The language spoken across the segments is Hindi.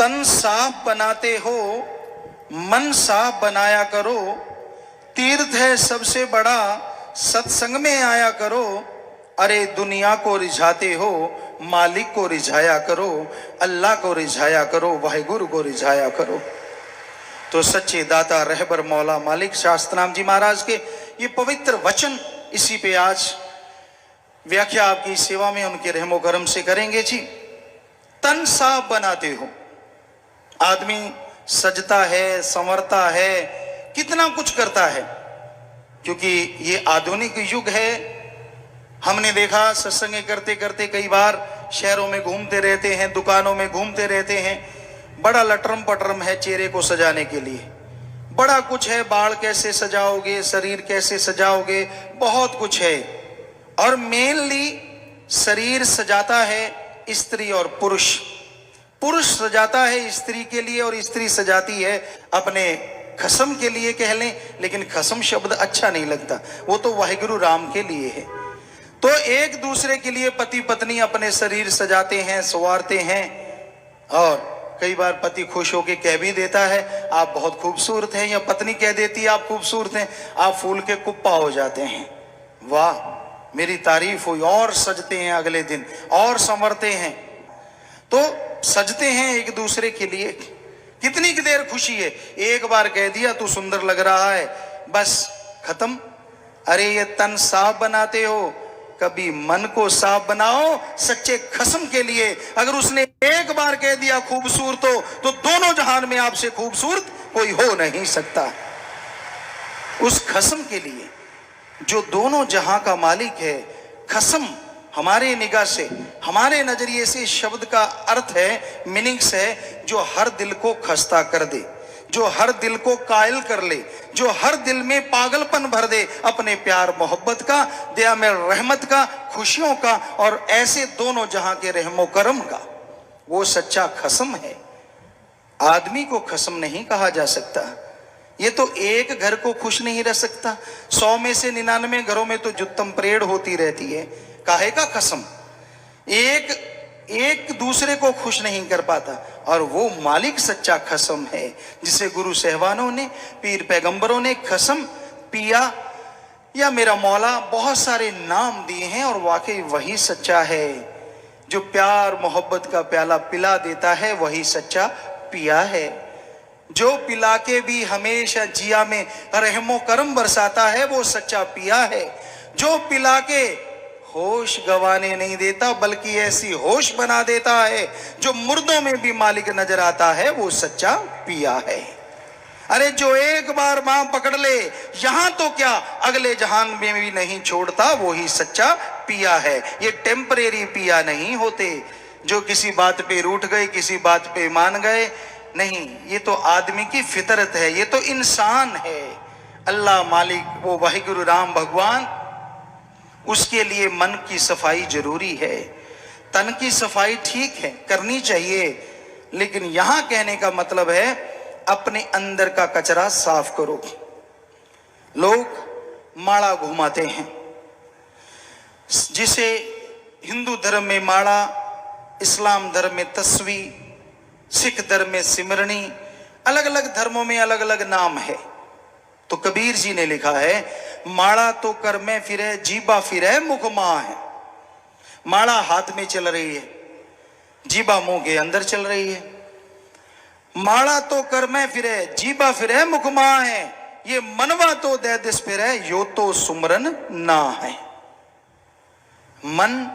तन साफ बनाते हो, मन साफ बनाया करो। तीर्थ है सबसे बड़ा, सत्संग में आया करो। अरे दुनिया को रिझाते हो, मालिक को रिझाया करो। अल्लाह को रिझाया करो, वाहिगुरु को रिझाया करो। तो सच्चे दाता रहबर मौला मालिक शास्त्राम जी महाराज के ये पवित्र वचन, इसी पे आज व्याख्या आपकी सेवा में उनके रहमो करम से करेंगे जी। तन साफ बनाते हो, आदमी सजता है, संवरता है, कितना कुछ करता है, क्योंकि ये आधुनिक युग है। हमने देखा सत्संग करते करते कई बार शहरों में घूमते रहते हैं, दुकानों में घूमते रहते हैं, बड़ा लटरम पटरम है चेहरे को सजाने के लिए, बड़ा कुछ है, बाल कैसे सजाओगे, शरीर कैसे सजाओगे, बहुत कुछ है। और मेनली शरीर सजाता है स्त्री और पुरुष, पुरुष सजाता है स्त्री के लिए और स्त्री सजाती है अपने खसम के लिए कह लें, लेकिन खसम शब्द अच्छा नहीं लगता, वो तो वाहिगुरु राम के लिए है। तो एक दूसरे के लिए पति पत्नी अपने शरीर सजाते हैं, संवारते हैं, और कई बार पति खुश होकर कह भी देता है आप बहुत खूबसूरत हैं, या पत्नी कह देती है आप खूबसूरत हैं, आप फूल के कुप्पा हो जाते हैं, वाह मेरी तारीफ हुई, और सजते हैं अगले दिन और संवरते हैं। तो सजते हैं एक दूसरे के लिए, कितनी की देर खुशी है, एक बार कह दिया तू सुंदर लग रहा है, बस खत्म। अरे ये तन साफ बनाते हो, कभी मन को साफ बनाओ सच्चे खसम के लिए। अगर उसने एक बार कह दिया खूबसूरत हो, तो दोनों जहान में आपसे खूबसूरत कोई हो नहीं सकता। उस खसम के लिए जो दोनों जहां का मालिक है, खसम हमारे निगाह से, हमारे नजरिए से शब्द का अर्थ है, मीनिंग्स है, जो हर दिल को खस्ता कर दे, जो हर दिल को कायल कर ले, जो हर दिल में पागलपन भर दे अपने प्यार मोहब्बत का, दया में रहमत का, खुशियों का, और ऐसे दोनों जहां के रहमो करम का, वो सच्चा खसम है। आदमी को खसम नहीं कहा जा सकता। ये तो एक घर को खुश नहीं रह सकता, 100 में से 99 घरों में तो जुत्तम परेड होती रहती है, काहे का खसम। एक दूसरे को खुश नहीं कर पाता, और वो मालिक सच्चा खसम है, जिसे गुरु सहबानों ने, पीर पैगंबरों ने खसम पिया या मेरा मौला बहुत सारे नाम दिए हैं, और वाकई वही सच्चा है। जो प्यार मोहब्बत का प्याला पिला देता है वही सच्चा पिया है। जो पिला के भी हमेशा जिया में रहमो करम बरसाता है वो सच्चा पिया है। जो पिला के होश गवाने नहीं देता बल्कि ऐसी होश बना देता है जो मुर्दों में भी मालिक नजर आता है, वो सच्चा पिया है। अरे जो एक बार मां पकड़ ले, यहां तो क्या अगले जहान में भी नहीं छोड़ता, वो ही सच्चा पिया है। ये टेम्परेरी पिया नहीं होते जो किसी बात पे रूठ गए, किसी बात पे मान गए, नहीं, ये तो आदमी की फितरत है, ये तो इंसान है। अल्लाह मालिक वो वाहिगुरु राम भगवान, उसके लिए मन की सफाई जरूरी है। तन की सफाई ठीक है, करनी चाहिए, लेकिन यहां कहने का मतलब है अपने अंदर का कचरा साफ करो। लोग माला घुमाते हैं, जिसे हिंदू धर्म में माला, इस्लाम धर्म में तस्वीर, सिख धर्म में सिमरनी, अलग अलग धर्मों में अलग अलग नाम है। तो कबीर जी ने लिखा है, माला तो कर में फिरे, जीबा फिरे मुख मां है। माला हाथ में चल रही है, जीबा मुंह के अंदर चल रही है। माला तो कर में फिरे, जीबा फिरे मुख मां है, ये मनवा तो दे दिस फिरे, यो तो सुमरन ना है। मन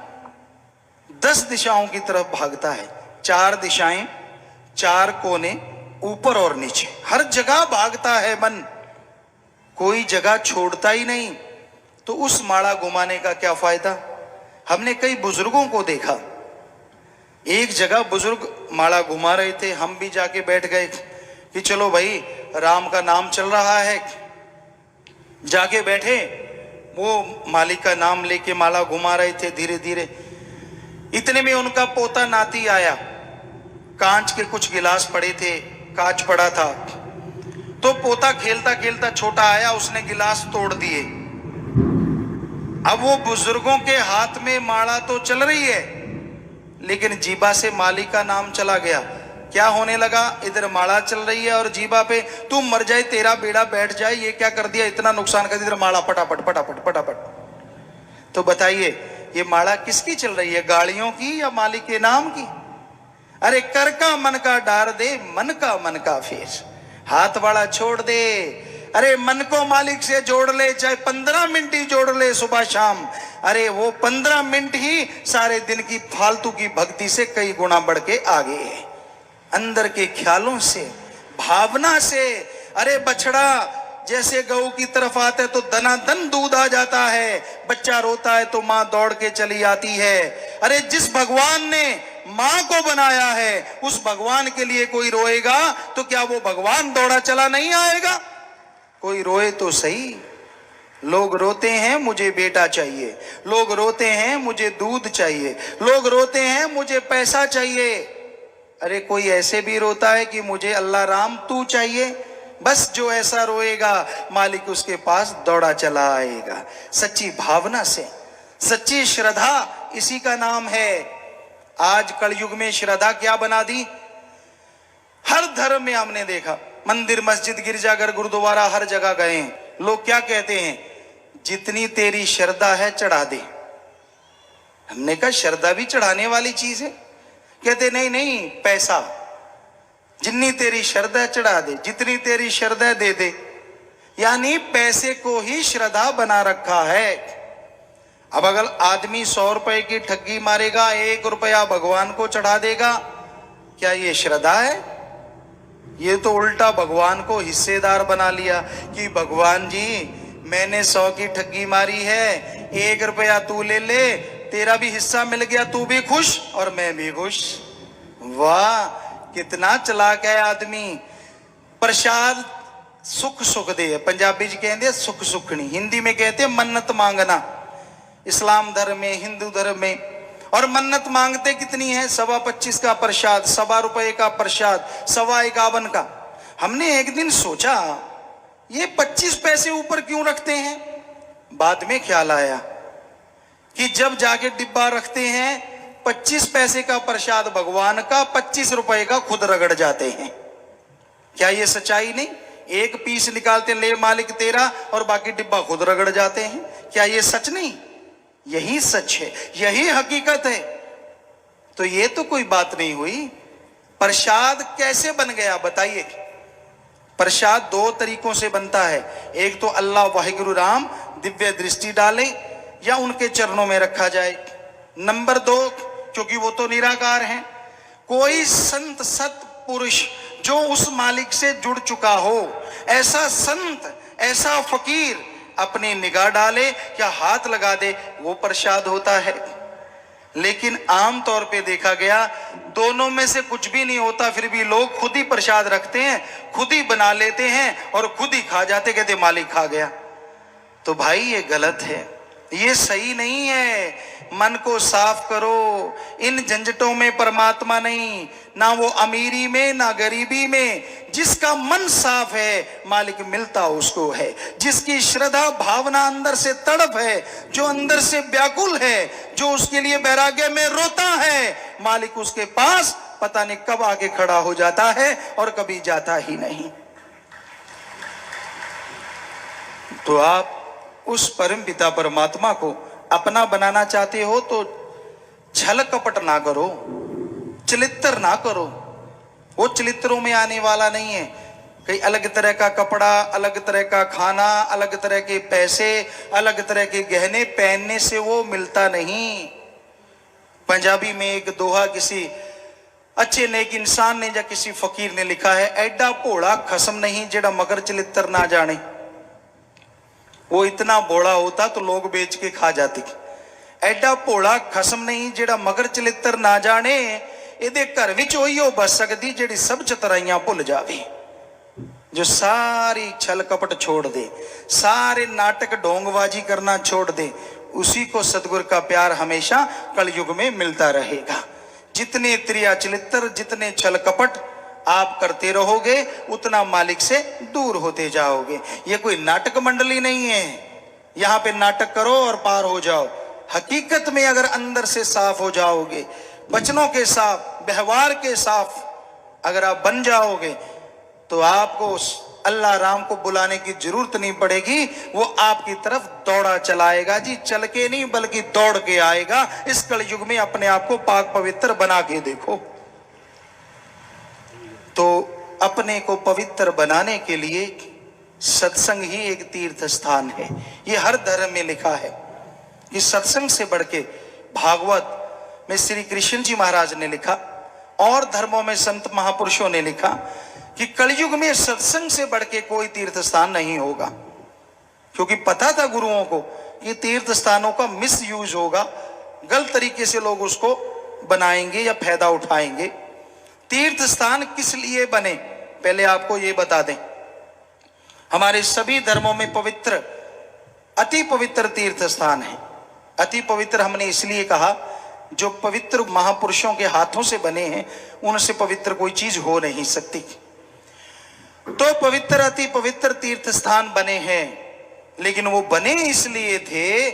10 दिशाओं की तरफ भागता है, 4 दिशाएं, 4 कोने, ऊपर और नीचे, हर जगह भागता है मन, कोई जगह छोड़ता ही नहीं। तो उस माला घुमाने का क्या फायदा। हमने कई बुजुर्गों को देखा, एक जगह बुजुर्ग माला घुमा रहे थे, हम भी जाके बैठ गए कि चलो भाई राम का नाम चल रहा है, जाके बैठे, वो मालिक का नाम लेके माला घुमा रहे थे धीरे धीरे। इतने में उनका पोता नाती आया, कांच के कुछ गिलास पड़े थे, कांच पड़ा था, तो पोता खेलता खेलता छोटा आया, उसने गिलास तोड़ दिए। अब वो बुजुर्गों के हाथ में माला तो चल रही है, लेकिन जीबा से मालिक का नाम चला गया। क्या होने लगा, इधर माला चल रही है और जीबा पे तू मर जाए तेरा बेड़ा बैठ जाए, ये क्या कर दिया, इतना नुकसान कर दिया, इधर माला पटापट पटापट पटापट। तो बताइए ये माला किसकी चल रही है, गाड़ियों की या मालिक के नाम की? अरे कर का मन का डार दे, मन का फेर, हाथ वाला छोड़ दे। अरे मन को मालिक से जोड़ ले, चाहे 15 मिनट ही जोड़ ले सुबह शाम, अरे वो 15 मिनट ही सारे दिन की फालतू की भक्ति से कई गुना बढ़ के आगे है। अंदर के ख्यालों से, भावना से। अरे बछड़ा जैसे गऊ की तरफ आता है तो दनादन दूध आ जाता है, बच्चा रोता है तो मां दौड़ के चली आती है। अरे जिस भगवान ने मां को बनाया है उस भगवान के लिए कोई रोएगा तो क्या वो भगवान दौड़ा चला नहीं आएगा? कोई रोए तो सही। लोग रोते हैं मुझे बेटा चाहिए, लोग रोते हैं मुझे दूध चाहिए, लोग रोते हैं मुझे पैसा चाहिए। अरे कोई ऐसे भी रोता है कि मुझे अल्लाह राम तू चाहिए? बस जो ऐसा रोएगा मालिक उसके पास दौड़ा चला आएगा। सच्ची भावना से, सच्ची श्रद्धा, इसी का नाम है। आज कलयुग में श्रद्धा क्या बना दी? हर धर्म में हमने देखा, मंदिर मस्जिद गिरजाघर गुरुद्वारा हर जगह गए, लोग क्या कहते हैं, जितनी तेरी श्रद्धा है चढ़ा दे। हमने कहा श्रद्धा भी चढ़ाने वाली चीज है? कहते नहीं नहीं, पैसा, जितनी तेरी श्रद्धा चढ़ा दे, जितनी तेरी श्रद्धा दे दे। यानी पैसे को ही श्रद्धा बना रखा है। अब अगर आदमी 100 रुपए की ठगी मारेगा, 1 रुपया भगवान को चढ़ा देगा, क्या ये श्रद्धा है? ये तो उल्टा भगवान को हिस्सेदार बना लिया कि भगवान जी मैंने 100 की ठगी मारी है, 1 रुपया तू ले ले, तेरा भी हिस्सा मिल गया, तू भी खुश और मैं भी खुश। वाह कितना चालाक है आदमी। प्रसाद सुख सुख दे, पंजाबी जी कहते सुख सुखनी, हिंदी में कहते मन्नत मांगना। इस्लाम धर्म में, हिंदू धर्म में, और मन्नत मांगते कितनी है? 25 का प्रसाद, 1.25 रुपए का प्रसाद, 51 का। हमने एक दिन सोचा ये 25 पैसे ऊपर क्यों रखते हैं? बाद में ख्याल आया कि जब जाके डिब्बा रखते हैं 25 पैसे का प्रसाद भगवान का, 25 रुपए का खुद रगड़ जाते हैं। क्या ये सच्चाई नहीं? एक पीस निकालते, ले मालिक तेरा, और बाकी डिब्बा खुद रगड़ जाते हैं। क्या ये सच नहीं? यही सच है, यही हकीकत है। तो ये तो कोई बात नहीं हुई। प्रसाद कैसे बन गया बताइए? प्रसाद 2 तरीकों से बनता है। एक तो अल्लाह वाहिगुरु राम दिव्य दृष्टि डाले या उनके चरणों में रखा जाए। नंबर 2, क्योंकि वो तो निराकार हैं, कोई संत सत पुरुष जो उस मालिक से जुड़ चुका हो, ऐसा संत, ऐसा फकीर अपनी निगाह डाले या हाथ लगा दे, वो प्रसाद होता है। लेकिन आम तौर पे देखा गया दोनों में से कुछ भी नहीं होता, फिर भी लोग खुद ही प्रसाद रखते हैं, खुद ही बना लेते हैं और खुद ही खा जाते, कहते मालिक खा गया। तो भाई ये गलत है, ये सही नहीं है। मन को साफ करो। इन झंझटों में परमात्मा नहीं, ना वो अमीरी में ना गरीबी में। जिसका मन साफ है मालिक मिलता उसको है। जिसकी श्रद्धा भावना अंदर से तड़प है, जो अंदर से व्याकुल है, जो उसके लिए वैराग्य में रोता है, मालिक उसके पास पता नहीं कब आके खड़ा हो जाता है और कभी जाता ही नहीं। तो आप उस परम पिता परमात्मा को अपना बनाना चाहते हो तो छल कपट ना करो, चलित्र ना करो। वो चलित्रों में आने वाला नहीं है। कई अलग तरह का कपड़ा, अलग तरह का खाना, अलग तरह के पैसे, अलग तरह के गहने पहनने से वो मिलता नहीं। पंजाबी में एक दोहा किसी अच्छे नेक इंसान ने या किसी फकीर ने लिखा है, एडा भोला खसम नहीं जेड़ा मगर चलित्र ना जाने। वो इतना भोला होता तो लोग बेच के खा जाते। एडा भोला खसम नहीं जेड़ा मगर चलित्र ना जाने। ਇਹਦੇ घर विच ਉਹੀ हो बस सकती ਜਿਹੜੀ सब चतराइयां भुल जावे, जो सारी छल कपट छोड़ दे, सारे नाटक ढोंगबाजी करना छोड़ दे। उसी को सतगुरु का प्यार हमेशा कलयुग में मिलता रहेगा। जितने त्रिया चलित्र, जितने छल कपट आप करते रहोगे उतना मालिक से दूर होते जाओगे। ये कोई नाटक मंडली नहीं है, यहाँ पे नाटक करो और पार हो जाओ। हकीकत में अगर अंदर से साफ हो जाओगे, वचनों के साफ, व्यवहार के साफ, अगर आप बन जाओगे तो आपको अल्लाह राम को बुलाने की जरूरत नहीं पड़ेगी, वो आपकी तरफ दौड़ा चलाएगा जी, चल के नहीं बल्कि दौड़ के आएगा। इस कलयुग में अपने आप को पाक पवित्र बना के देखो। तो अपने को पवित्र बनाने के लिए सत्संग ही एक तीर्थ स्थान है। ये हर धर्म में लिखा है कि सत्संग से बढ़ के, भागवत में श्री कृष्ण जी महाराज ने लिखा और धर्मों में संत महापुरुषों ने लिखा कि कलयुग में सत्संग से बढ़ के कोई तीर्थ स्थान नहीं होगा। क्योंकि पता था गुरुओं को कि तीर्थ स्थानों का मिस यूज होगा, गलत तरीके से लोग उसको बनाएंगे या फायदा उठाएंगे। तीर्थ स्थान किस लिए बने, पहले आपको ये बता दें। हमारे सभी धर्मों में पवित्र, अति पवित्र तीर्थ स्थान है। अति पवित्र हमने इसलिए कहा, जो पवित्र महापुरुषों के हाथों से बने हैं उनसे पवित्र कोई चीज हो नहीं सकती। तो पवित्र, अति पवित्र तीर्थ स्थान बने हैं। लेकिन वो बने इसलिए थे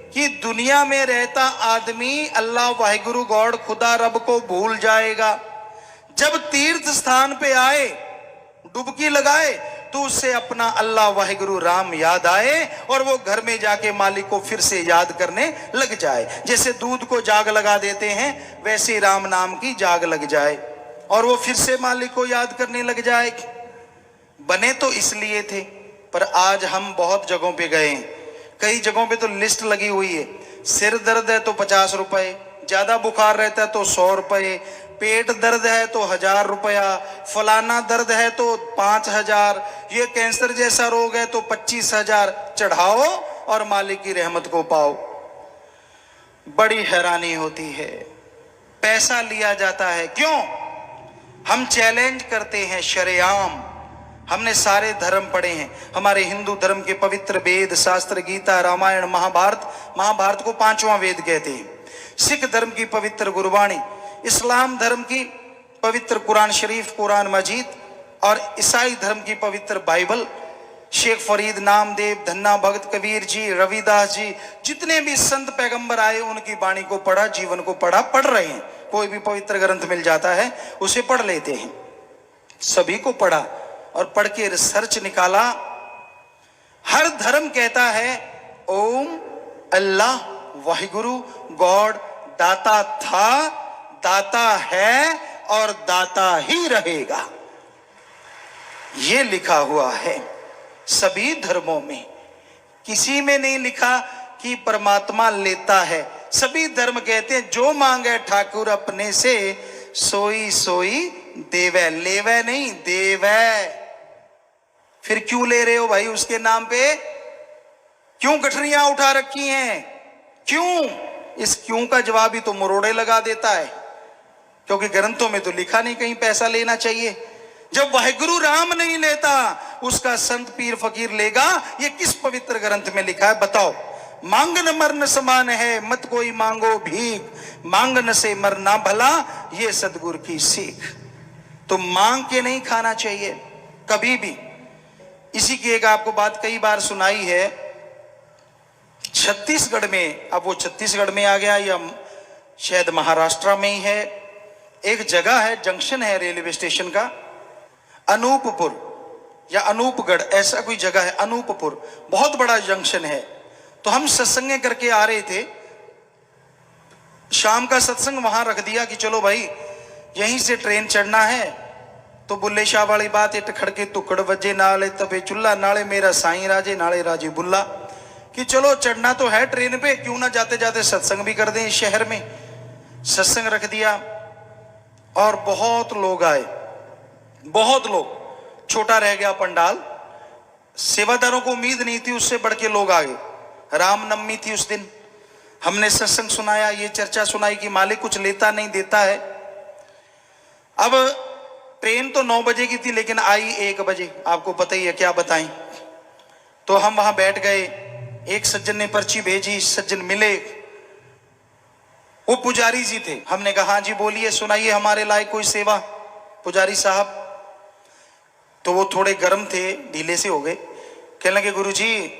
कि दुनिया में रहता आदमी अल्लाह वाहिगुरु गॉड खुदा रब को भूल जाएगा। जब तीर्थ स्थान पे आए, डुबकी लगाए, तो उससे अपना अल्लाह वाहिगुरु राम याद आए और वो घर में जाके मालिक को फिर से याद करने लग जाए। जैसे दूध को जाग लगा देते हैं, वैसे राम नाम की जाग लग जाए और वो फिर से मालिक को याद करने लग जाए। बने तो इसलिए थे, पर आज हम बहुत जगहों पे गए हैं, कई जगहों पे तो लिस्ट लगी हुई है। सिर दर्द है तो 50 रुपए, ज्यादा बुखार रहता है तो 100 रुपए, पेट दर्द है तो 1000 रुपया, फलाना दर्द है तो 5000, ये कैंसर जैसा रोग है तो 25,000 चढ़ाओ और मालिक की रहमत को पाओ। बड़ी हैरानी होती है, पैसा लिया जाता है। क्यों? हम चैलेंज करते हैं शरेआम। हमने सारे धर्म पढ़े हैं। हमारे हिंदू धर्म के पवित्र वेद शास्त्र, गीता, रामायण, महाभारत को 5वां वेद कहते हैं। सिख धर्म की पवित्र गुरबाणी, इस्लाम धर्म की पवित्र कुरान शरीफ, कुरान मजीद, और ईसाई धर्म की पवित्र बाइबल, शेख फरीद, नामदेव, धन्ना भगत, कबीर जी, रविदास जी, जितने भी संत पैगंबर आए उनकी वाणी को पढ़ा, जीवन को पढ़ा, पढ़ रहे हैं। कोई भी पवित्र ग्रंथ मिल जाता है उसे पढ़ लेते हैं। सभी को पढ़ा और पढ़ के रिसर्च निकाला। हर धर्म कहता है ओम अल्लाह वाहिगुरु गॉड दाता था, दाता है और दाता ही रहेगा। ये लिखा हुआ है सभी धर्मों में। किसी में नहीं लिखा कि परमात्मा लेता है। सभी धर्म कहते हैं जो मांगे ठाकुर अपने से, सोई सोई देवै, लेवै नहीं देवै। फिर क्यों ले रहे हो भाई उसके नाम पे? क्यों गठरियां उठा रखी हैं? क्यों? इस क्यों का जवाब ही तो मरोड़े लगा देता है, क्योंकि ग्रंथों में तो लिखा नहीं कहीं पैसा लेना चाहिए। जब वाहिगुरु राम नहीं लेता, उसका संत पीर फकीर लेगा? ये किस पवित्र ग्रंथ में लिखा है बताओ? मांगन मरण समान है, मत कोई मांगो भीख, मांगन से मरना भला, ये सदगुरु की सीख। तो मांग के नहीं खाना चाहिए कभी भी। इसी की एक आपको बात कई बार सुनाई है। छत्तीसगढ़ में, अब वो छत्तीसगढ़ में आ गया या शायद महाराष्ट्र में ही है, एक जगह है, जंक्शन है रेलवे स्टेशन का, अनूपपुर या अनूपगढ़, ऐसा कोई जगह है, अनूपपुर, बहुत बड़ा जंक्शन है। तो हम सत्संग करके आ रहे थे, शाम का सत्संग वहां रख दिया कि चलो भाई यहीं से ट्रेन चढ़ना है। तो बुल्ले शाह वाली बात, इट खड़के टुकड़ वजे नाले तबे चुल्ला, नाले मेरा साईं राजे, नाले राजे बुल्ला, कि चलो चढ़ना तो है ट्रेन पे, क्यों ना जाते जाते सत्संग भी कर दें इस शहर में। सत्संग रख दिया और बहुत लोग आए, बहुत लोग। छोटा रह गया पंडाल, सेवादारों को उम्मीद नहीं थी, उससे बढ़ के लोग आ गए। रामनवमी थी उस दिन। हमने सत्संग सुनाया, ये चर्चा सुनाई कि मालिक कुछ लेता नहीं देता है। अब ट्रेन तो 9 बजे की थी, लेकिन आई 1 बजे। आपको पता ही है, क्या बताएं। तो हम वहां बैठ गए। एक सज्जन ने पर्ची भेजी, सज्जन मिले, वो पुजारी जी थे। हमने कहा हाँ जी बोलिए, सुनाइए हमारे लायक कोई सेवा पुजारी साहब। तो वो थोड़े गर्म थे, ढीले से हो गए। कहने लगे गुरुजी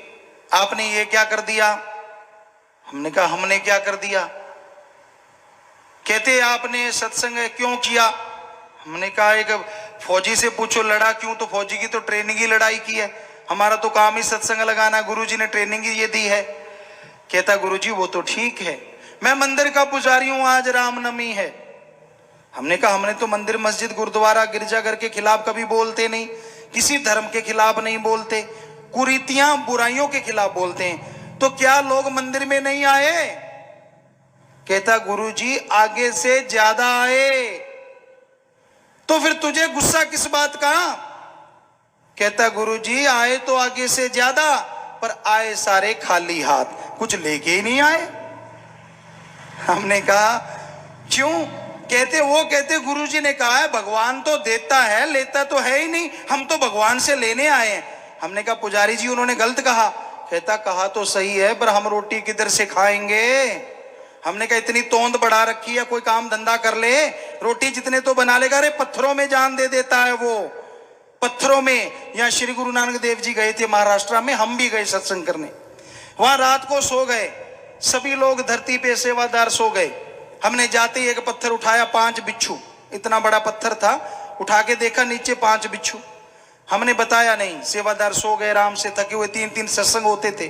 आपने ये क्या कर दिया? हमने कहा हमने क्या कर दिया? कहते आपने सत्संग क्यों किया? हमने कहा एक फौजी से पूछो लड़ा क्यों, तो फौजी की तो ट्रेनिंग ही लड़ाई की है, हमारा तो काम ही सत्संग लगाना, गुरुजी ने ट्रेनिंग ही ये दी है। कहता गुरुजी वो तो ठीक है, मैं मंदिर का पुजारी हूं, आज रामनवमी है। हमने कहा हमने तो मंदिर मस्जिद गुरुद्वारा गिरजाघर के खिलाफ कभी बोलते नहीं, किसी धर्म के खिलाफ नहीं बोलते, कुरीतियां बुराइयों के खिलाफ बोलते हैं, तो क्या लोग मंदिर में नहीं आए? कहता गुरुजी आगे से ज्यादा आए। तो फिर तुझे गुस्सा किस बात का? कहता गुरुजी आए तो आगे से ज्यादा, पर आए सारे खाली हाथ, कुछ लेके ही नहीं आए। हमने कहा क्यों? कहते गुरुजी ने कहा है भगवान तो देता है, लेता तो है ही नहीं, हम तो भगवान से लेने आए हैं। हमने कहा पुजारी जी उन्होंने गलत कहा। कहता कहा तो सही है, पर हम रोटी किधर से खाएंगे? हमने कहा इतनी तोंद बढ़ा रखी है, कोई काम धंधा कर ले, रोटी जितने तो बना लेगा। अरे पत्थरों में जान दे देता है वो, पत्थरों में। यहाँ श्री गुरु नानक देव जी गए थे महाराष्ट्र में, हम भी गए सत्संग करने, वहां रात को सो गए, सभी लोग धरती पे सेवादार सो गए। हमने जाते ही एक पत्थर उठाया, 5 बिच्छू, इतना बड़ा पत्थर था, उठा के देखा नीचे 5 बिच्छू। हमने बताया नहीं, सेवादार सो गए आराम से, थके हुए, 3-3 सत्संग होते थे।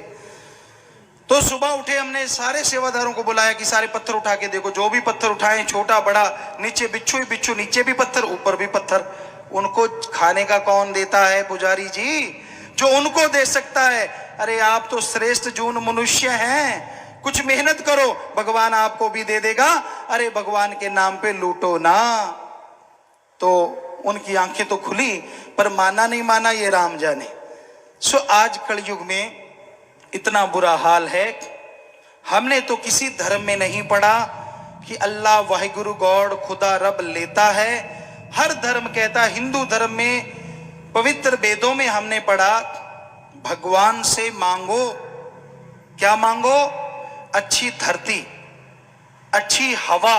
तो सुबह उठे, हमने सारे सेवादारों को बुलाया कि सारे पत्थर उठा के देखो, जो भी पत्थर उठाए छोटा बड़ा, नीचे बिच्छू ही बिच्छू, नीचे भी पत्थर ऊपर भी पत्थर। उनको खाने का कौन देता है पुजारी जी? जो उनको दे सकता है। अरे आप तो श्रेष्ठ जून मनुष्य हैं, कुछ मेहनत करो, भगवान आपको भी दे देगा। अरे भगवान के नाम पे लूटो ना। तो उनकी आंखें तो खुली, पर माना नहीं माना ये राम जाने। सो आज कलयुग में इतना बुरा हाल है। हमने तो किसी धर्म में नहीं पढ़ा कि अल्लाह वाहिगुरु गॉड खुदा रब लेता है। हर धर्म कहता, हिंदू धर्म में पवित्र वेदों में हमने पढ़ा भगवान से मांगो। क्या मांगो? अच्छी धरती, अच्छी हवा,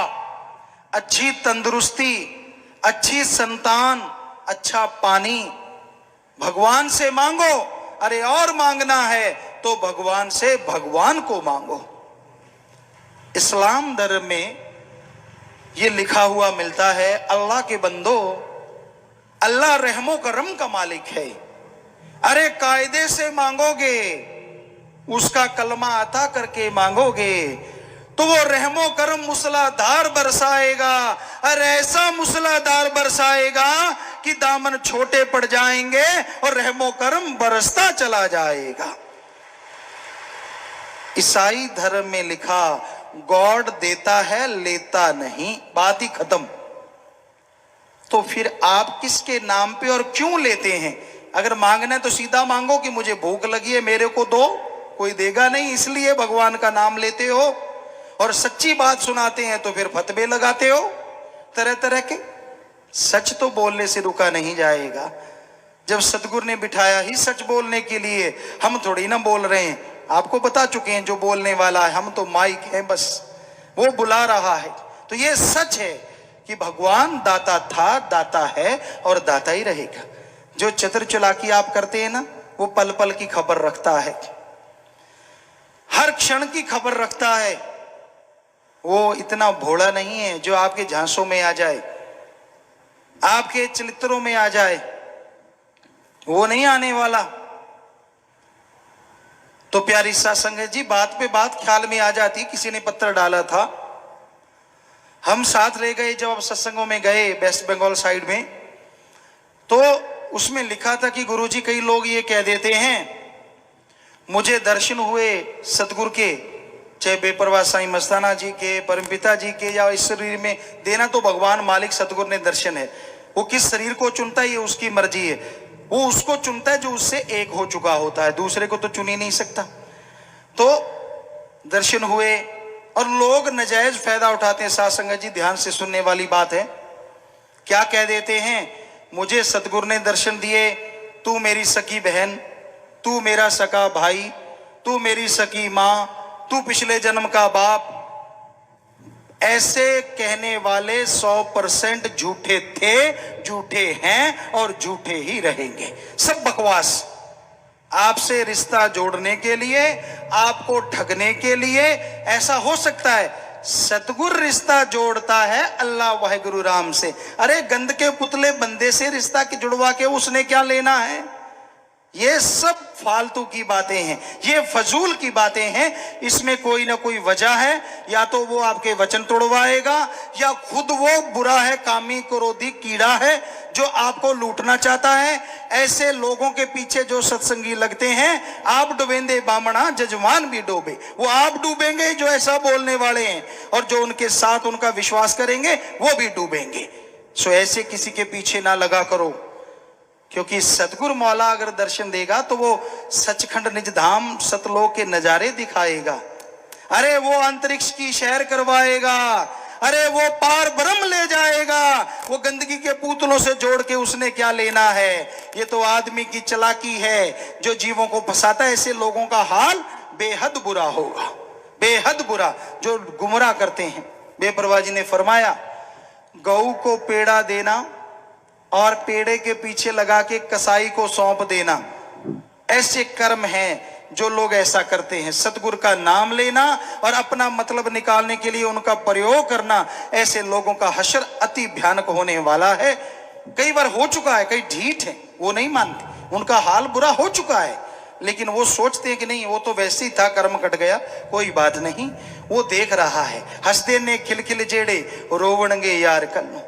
अच्छी तंदुरुस्ती, अच्छी संतान, अच्छा पानी, भगवान से मांगो। अरे और मांगना है तो भगवान से भगवान को मांगो। इस्लाम धर्म में यह लिखा हुआ मिलता है, अल्लाह के बंदो, अल्लाह रहमो करम का मालिक है। अरे कायदे से मांगोगे, उसका कलमा अता करके मांगोगे, तो वो रहमो करम मूसलाधार बरसाएगा। अरे ऐसा मूसलाधार बरसाएगा कि दामन छोटे पड़ जाएंगे और रहमो करम बरसता चला जाएगा। ईसाई धर्म में लिखा गॉड देता है, लेता नहीं, बात ही खत्म। तो फिर आप किसके नाम पे और क्यों लेते हैं? अगर मांगना है तो सीधा मांगो कि मुझे भूख लगी है, मेरे को दो, कोई देगा नहीं, इसलिए भगवान का नाम लेते हो। और सच्ची बात सुनाते हैं तो फिर फतवे लगाते हो तरह तरह के। सच तो बोलने से रुका नहीं जाएगा। जब सतगुरु ने बिठाया ही सच बोलने के लिए, हम थोड़ी ना बोल रहे हैं, आपको बता चुके हैं जो बोलने वाला है, हम तो माइक हैं बस, वो बुला रहा है। तो ये सच है कि भगवान दाता था, दाता है और दाता ही रहेगा। जो चतुर चालाकी आप करते हैं ना, वो पल पल की खबर रखता है, हर क्षण की खबर रखता है। वो इतना भोला नहीं है जो आपके झांसों में आ जाए, आपके चरित्रों में आ जाए, वो नहीं आने वाला। तो प्यारी साथ संगत जी, बात पे बात ख्याल में आ जाती। किसी ने पत्थर डाला था, हम साथ रह गए जब सत्संगों में गए वेस्ट बंगाल साइड में, तो उसमें लिखा था कि गुरुजी कई लोग ये कह देते हैं मुझे दर्शन हुए सतगुरु के, चाहे बेपरवाह साईं मस्ताना जी के, परमपिता जी के, या इस शरीर में देना तो भगवान मालिक सतगुरु ने दर्शन है। वो किस शरीर को चुनता है ये उसकी मर्जी है, वो उसको चुनता है जो उससे एक हो चुका होता है, दूसरे को तो चुन ही नहीं सकता। तो दर्शन हुए और लोग नजायज फायदा उठाते हैं। साथ संगत जी ध्यान से सुनने वाली बात है। क्या कह देते हैं, मुझे सतगुरु ने दर्शन दिए, तू मेरी सकी बहन, तू मेरा सका भाई, तू मेरी सकी मां, तू पिछले जन्म का बाप। ऐसे कहने वाले 100% झूठे थे, झूठे हैं और झूठे ही रहेंगे। सब बकवास, आपसे रिश्ता जोड़ने के लिए, आपको ठगने के लिए। ऐसा हो सकता है सतगुर रिश्ता जोड़ता है अल्लाह वाहिगुरु राम से। अरे गंद के पुतले बंदे से रिश्ता जुड़वा के उसने क्या लेना है? ये सब फालतू की बातें हैं, ये फजूल की बातें हैं। इसमें कोई ना कोई वजह है, या तो वो आपके वचन तोड़वाएगा, या खुद वो बुरा है, कामी क्रोधी कीड़ा है जो आपको लूटना चाहता है। ऐसे लोगों के पीछे जो सत्संगी लगते हैं, आप डुबेंदे बामणा जजमान भी डूबे, वो आप डूबेंगे जो ऐसा बोलने वाले हैं, और जो उनके साथ उनका विश्वास करेंगे वो भी डूबेंगे। सो ऐसे किसी के पीछे ना लगा करो, क्योंकि सतगुरु मौला अगर दर्शन देगा तो वो सचखंड निज धाम सतलोक के नजारे दिखाएगा। अरे वो अंतरिक्ष की सैर करवाएगा, अरे वो पार ब्रह्म ले जाएगा। वो गंदगी के पुतलों से जोड़ के उसने क्या लेना है? ये तो आदमी की चालाकी है जो जीवों को फंसाता है। ऐसे लोगों का हाल बेहद बुरा होगा, बेहद बुरा, जो गुमराह करते हैं। बेपरवाह जी ने फरमाया, गऊ को पेड़ा देना और पेड़े के पीछे लगा के कसाई को सौंप देना, ऐसे कर्म हैं जो लोग ऐसा करते हैं। सतगुरु का नाम लेना और अपना मतलब निकालने के लिए उनका प्रयोग करना, ऐसे लोगों का हश्र अति भयानक होने वाला है। कई बार हो चुका है, कई ढीठ है, वो नहीं मानते, उनका हाल बुरा हो चुका है, लेकिन वो सोचते हैं कि नहीं वो तो वैसे ही था, कर्म कट गया, कोई बात नहीं। वो देख रहा है, हंसदे ने खिलखिल जेड़े रोवणगे यार कल,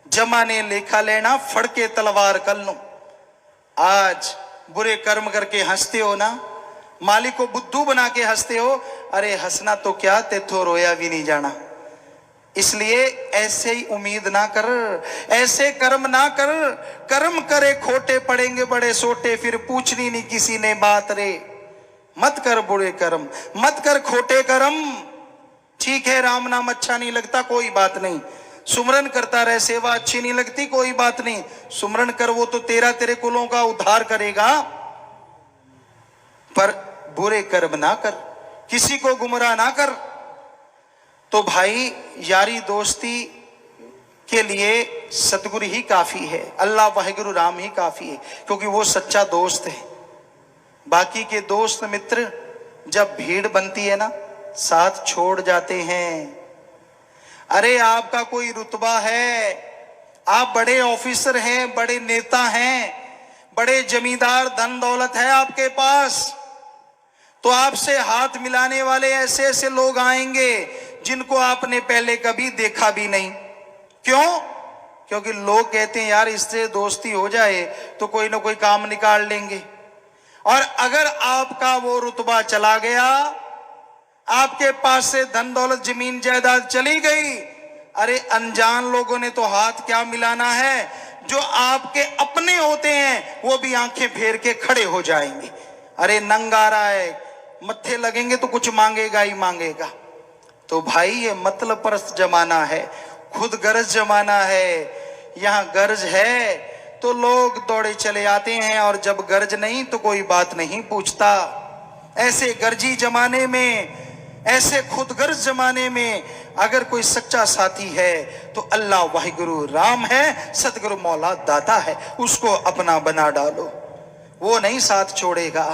जमाने लेखा लेना फड़के तलवार कल लो। आज बुरे कर्म करके हंसते हो ना, मालिक को बुद्धू बना के हंसते हो, अरे हंसना तो क्या, तेथो रोया भी नहीं जाना। इसलिए ऐसे ही उम्मीद ना कर, ऐसे कर्म ना कर। कर्म करे खोटे पड़ेंगे बड़े सोटे, फिर पूछनी नहीं किसी ने बात रे। मत कर बुरे कर्म, मत कर खोटे कर्म। ठीक है, राम नाम अच्छा नहीं लगता, कोई बात नहीं, सुमरन करता रहे, सेवा अच्छी नहीं लगती, कोई बात नहीं, सुमरन कर, वो तो तेरे कुलों का उद्धार करेगा। पर बुरे कर्म ना कर, किसी को गुमराह ना कर। तो भाई यारी दोस्ती के लिए सतगुरु ही काफी है, अल्लाह वाहिगुरु राम ही काफी है, क्योंकि वो सच्चा दोस्त है। बाकी के दोस्त मित्र जब भीड़ बनती है ना, साथ छोड़ जाते हैं। अरे आपका कोई रुतबा है, आप बड़े ऑफिसर हैं, बड़े नेता हैं, बड़े जमींदार, धन दौलत है आपके पास, तो आपसे हाथ मिलाने वाले ऐसे ऐसे लोग आएंगे जिनको आपने पहले कभी देखा भी नहीं। क्यों? क्योंकि लोग कहते हैं यार इससे दोस्ती हो जाए तो कोई ना कोई काम निकाल लेंगे। और अगर आपका वो रुतबा चला गया, आपके पास से धन दौलत जमीन जायदाद चली गई, अरे अनजान लोगों ने तो हाथ क्या मिलाना है, जो आपके अपने होते हैं वो भी आंखें फेर के खड़े हो जाएंगे। अरे नंगा रहा है, मत्थे लगेंगे तो कुछ मांगेगा ही मांगेगा। तो भाई ये मतलब परस्त जमाना है, खुद गर्ज जमाना है। यहाँ गर्ज है तो लोग दौड़े चले आते हैं, और जब गर्ज नहीं तो कोई बात नहीं पूछता। ऐसे गर्जी जमाने में, ऐसे खुदगर्ज जमाने में अगर कोई सच्चा साथी है तो अल्लाह वाहिगुरु राम है, सतगुरु मौला दाता है, उसको अपना बना डालो। वो नहीं साथ छोड़ेगा,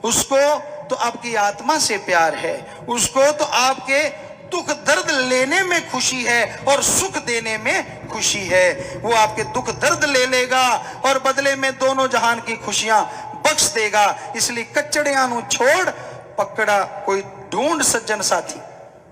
उसको तो आपकी आत्मा से प्यार है, उसको तो आपके दुख दर्द लेने में खुशी है और सुख देने में खुशी है। वो आपके दुख दर्द ले लेगा और बदले में दोनों जहान की खुशियां बख्श देगा। इसलिए कच्चड़ियां नु छोड़ पकड़ा, कोई ढूंढ सज्जन साथी,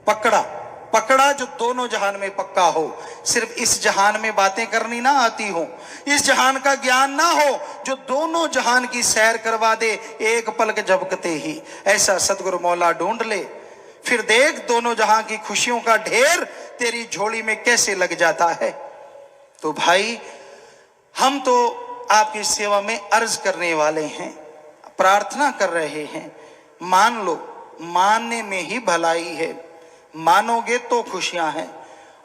पकड़ा पकड़ा जो दोनों जहान में पक्का हो। सिर्फ इस जहान में बातें करनी ना आती हो, इस जहान का ज्ञान ना हो, जो दोनों जहान की सैर करवा दे एक पलक झपकते ही। ऐसा सतगुरु मौला ढूंढ ले, फिर देख दोनों जहां की खुशियों का ढेर तेरी झोली में कैसे लग जाता है। तो भाई हम तो आपकी सेवा में अर्ज करने वाले हैं, प्रार्थना कर रहे हैं। मान लो, मानने में ही भलाई है। मानोगे तो खुशियां हैं,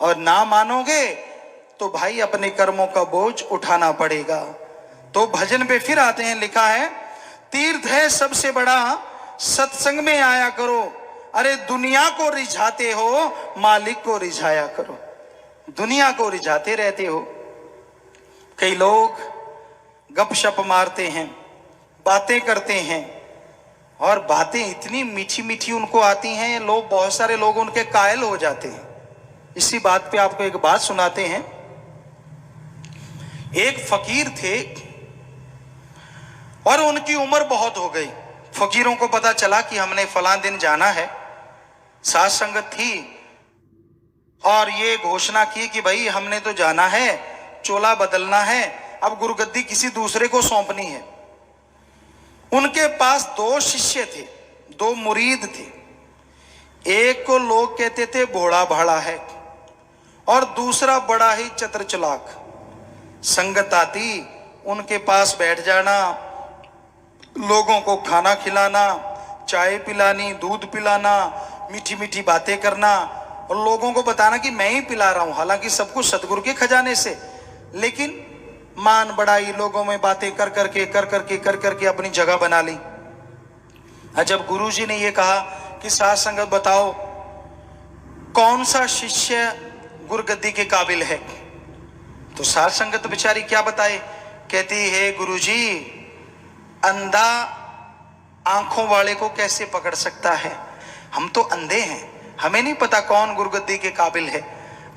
और ना मानोगे तो भाई अपने कर्मों का बोझ उठाना पड़ेगा। तो भजन पे फिर आते हैं, लिखा है तीर्थ है सबसे बड़ा, सत्संग में आया करो। अरे दुनिया को रिझाते हो, मालिक को रिझाया करो। दुनिया को रिझाते रहते हो। कई लोग गपशप मारते हैं, बातें करते हैं, और बातें इतनी मीठी मीठी उनको आती हैं, लोग, बहुत सारे लोग उनके कायल हो जाते हैं। इसी बात पे आपको एक बात सुनाते हैं। एक फकीर थे और उनकी उम्र बहुत हो गई। फकीरों को पता चला कि हमने फलां दिन जाना है, साथ संगत थी और ये घोषणा की कि भाई हमने तो जाना है, चोला बदलना है, अब गुरुगद्दी किसी दूसरे को सौंपनी है। उनके पास दो शिष्य थे, दो मुरीद थे। एक को लोग कहते थे भोला भाला है और दूसरा बड़ा ही चतुर चालाक। संगत आती उनके पास बैठ जाना, लोगों को खाना खिलाना, चाय पिलानी, दूध पिलाना, मीठी मीठी बातें करना और लोगों को बताना कि मैं ही पिला रहा हूं, हालांकि सब कुछ सतगुरु के खजाने से। लेकिन मान बढ़ाई, लोगों में बातें कर करके अपनी जगह बना ली। जब गुरुजी ने यह कहा कि साथ संगत बताओ कौन सा शिष्य गुरुगद्दी के काबिल है, तो साथ संगत बेचारी क्या बताए। कहती है गुरुजी, अंधा आंखों वाले को कैसे पकड़ सकता है, हम तो अंधे हैं, हमें नहीं पता कौन गुरुगद्दी के काबिल है।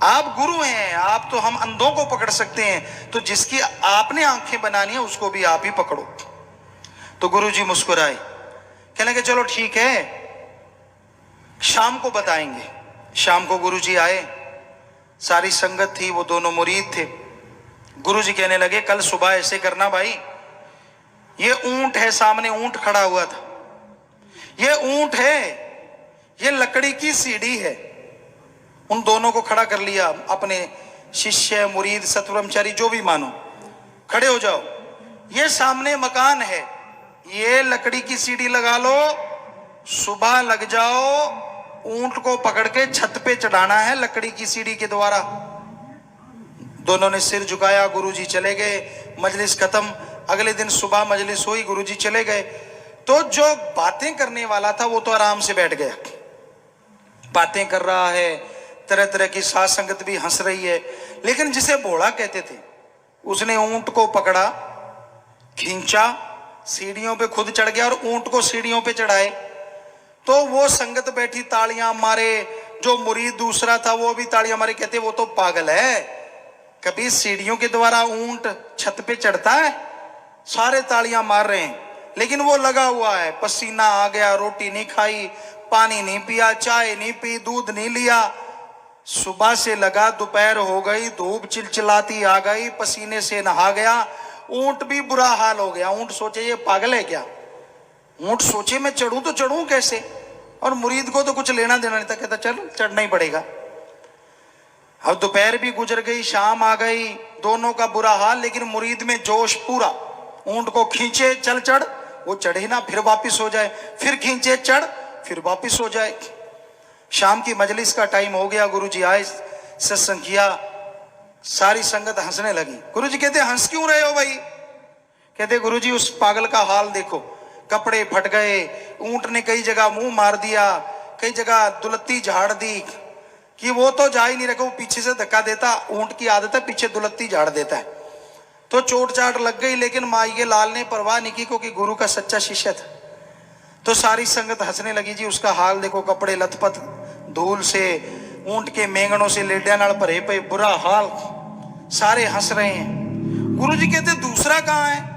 आप गुरु हैं, आप तो हम अंधों को पकड़ सकते हैं, तो जिसकी आपने आंखें बनानी है उसको भी आप ही पकड़ो। तो गुरुजी मुस्कुराए, कहने लगे चलो ठीक है, शाम को बताएंगे। शाम को गुरुजी आए, सारी संगत थी, वो दोनों मुरीद थे। गुरुजी कहने लगे कल सुबह ऐसे करना भाई, ये ऊंट है, सामने ऊंट खड़ा हुआ था, ये ऊंट है, ये लकड़ी की सीढ़ी है। उन दोनों को खड़ा कर लिया, अपने शिष्य, मुरीद, सतब्रह्मचारी जो भी मानो, खड़े हो जाओ। ये सामने मकान है, ये लकड़ी की सीढ़ी लगा लो, सुबह लग जाओ, ऊंट को पकड़ के छत पे चढ़ाना है लकड़ी की सीढ़ी के द्वारा। दोनों ने सिर झुकाया, गुरुजी चले गए, मजलिस खत्म। अगले दिन सुबह मजलिस हुई, गुरुजी चले गए। तो जो बातें करने वाला था वो तो आराम से बैठ गया, बातें कर रहा है, तरह तरह की साथ संगत भी हंस रही है। लेकिन जिसे भोला कहते थे, उसने ऊंट को पकड़ा, खींचा, सीढ़ियों पे खुद चढ़ गया और ऊंट को सीढ़ियों पे चढ़ाए। तो वो संगत बैठी तालियां मारे, जो मुरीद दूसरा था वो भी तालियां मारे, कहते वो तो पागल है, कभी सीढ़ियों के द्वारा ऊंट छत पे चढ़ता है। सारे तालियां मार रहे हैं, लेकिन वो लगा हुआ है, पसीना आ गया, रोटी नहीं खाई, पानी नहीं पिया, चाय नहीं पी, दूध नहीं लिया। सुबह से लगा, दोपहर हो गई, धूप चिलचिलाती आ गई, पसीने से नहा गया, ऊंट भी बुरा हाल हो गया। ऊंट सोचे ये पागल है क्या, ऊंट सोचे मैं चढ़ूं तो चढ़ूं कैसे, और मुरीद को तो कुछ लेना देना नहीं था, कहता चल चढ़ना ही पड़ेगा। अब दोपहर भी गुजर गई, शाम आ गई, दोनों का बुरा हाल, लेकिन मुरीद में जोश पूरा। ऊंट को खींचे, चल चढ़, वो चढ़े ना, फिर वापिस हो जाए, फिर खींचे, चढ़, फिर वापिस हो जाए। शाम की मजलिस का टाइम हो गया, गुरुजी आए, सत्संग किया, सारी संगत हंसने लगी। गुरुजी कहते हंस क्यों रहे हो भाई? कहते गुरुजी उस पागल का हाल देखो, कपड़े फट गए, ऊंट ने कई जगह मुंह मार दिया, कई जगह दुलत्ती झाड़ दी, कि वो तो जा ही नहीं रखा, वो पीछे से धक्का देता, ऊंट की आदत है पीछे दुलत्ती झाड़ देता है, तो चोट चाट लग गई। लेकिन माई के लाल ने परवाह नहीं की, क्योंकि गुरु का सच्चा शिष्य था। तो सारी संगत हंसने लगी, जी उसका हाल देखो, कपड़े लथपथ, धूल से, ऊंट के मेंगनों से लेड्या नाल भरे पे, बुरा हाल, सारे हंस रहे हैं। गुरुजी कहते दूसरा कहाँ है?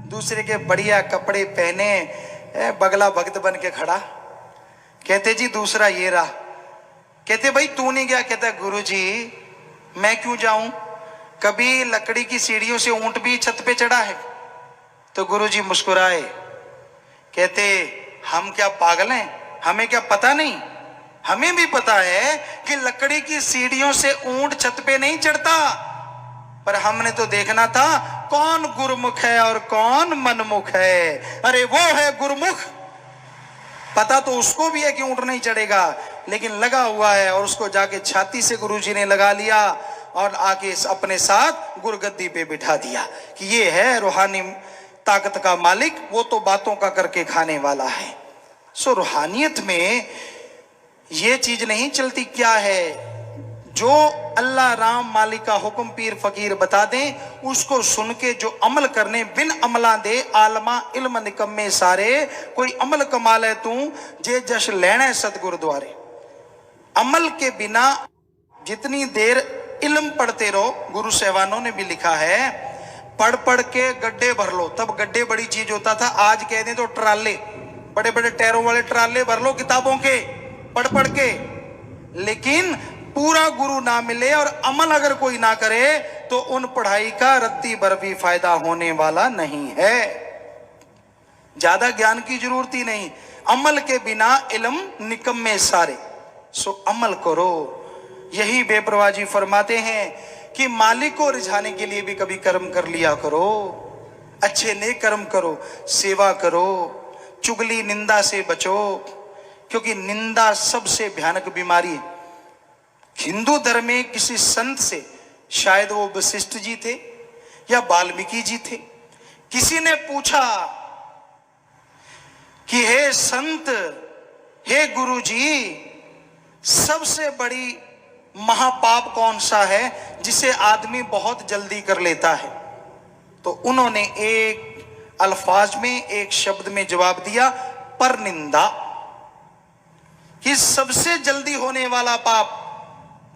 दूसरे के बढ़िया कपड़े पहने, बगला भक्त बन के खड़ा। कहते जी दूसरा ये रहा। कहते भाई तू नहीं गया? कहता गुरुजी मैं क्यों जाऊं, कभी लकड़ी की सीढ़ियों से ऊंट भी छत पे चढ़ा है? तो गुरुजी मुस्कुराए, कहते हम क्या पागल हैं, हमें क्या पता नहीं? हमें भी पता है कि लकड़ी की सीढ़ियों से ऊंट छत पे नहीं चढ़ता, पर हमने तो देखना था कौन गुरुमुख है और कौन मनमुख है। अरे वो है गुरुमुख, पता तो उसको भी है कि ऊंट नहीं चढ़ेगा, लेकिन लगा हुआ है, और उसको जाके छाती से गुरुजी ने लगा लिया और आके अपने साथ गुरुगद्दी पे बिठा दिया कि ये है रूहानी ताकत का मालिक, वो तो बातों का करके खाने वाला है। सो रूहानियत में ये चीज नहीं चलती क्या है, जो अल्लाह राम मालिक का हुक्म पीर फकीर बता दें उसको सुन के जो अमल करने, बिन अमला दे आलमा इल्म निकम्मे सारे, कोई अमल कमाल है तू जे जश लेना सतगुरु द्वारे। अमल के बिना जितनी देर इल्म पढ़ते रहो, गुरु सहवानों ने भी लिखा है, पढ़ पढ़ के गड्ढे भर लो। तब गड्ढे बड़ी चीज होता था, आज कह दें तो ट्राले, बड़े बड़े टायरों वाले ट्राले भर लो किताबों के, पढ़ पढ़ के। लेकिन पूरा गुरु ना मिले और अमल अगर कोई ना करे तो उन पढ़ाई का रत्ती भर भी फायदा होने वाला नहीं है। ज्यादा ज्ञान की जरूरत ही नहीं, अमल के बिना इल्म निकम्मे सारे। सो अमल करो। यही बेपरवाह जी फरमाते हैं कि मालिक को रिझाने के लिए भी कभी कर्म कर लिया करो, अच्छे नेक कर्म करो, सेवा करो, चुगली निंदा से बचो, क्योंकि निंदा सबसे भयानक बीमारी है। हिंदू धर्म में किसी संत से, शायद वो वशिष्ठ जी थे या वाल्मीकि जी थे, किसी ने पूछा कि हे संत, हे गुरु जी, सबसे बड़ी महापाप कौन सा है जिसे आदमी बहुत जल्दी कर लेता है? तो उन्होंने एक अल्फाज में, एक शब्द में जवाब दिया, परनिंदा। कि सबसे जल्दी होने वाला पाप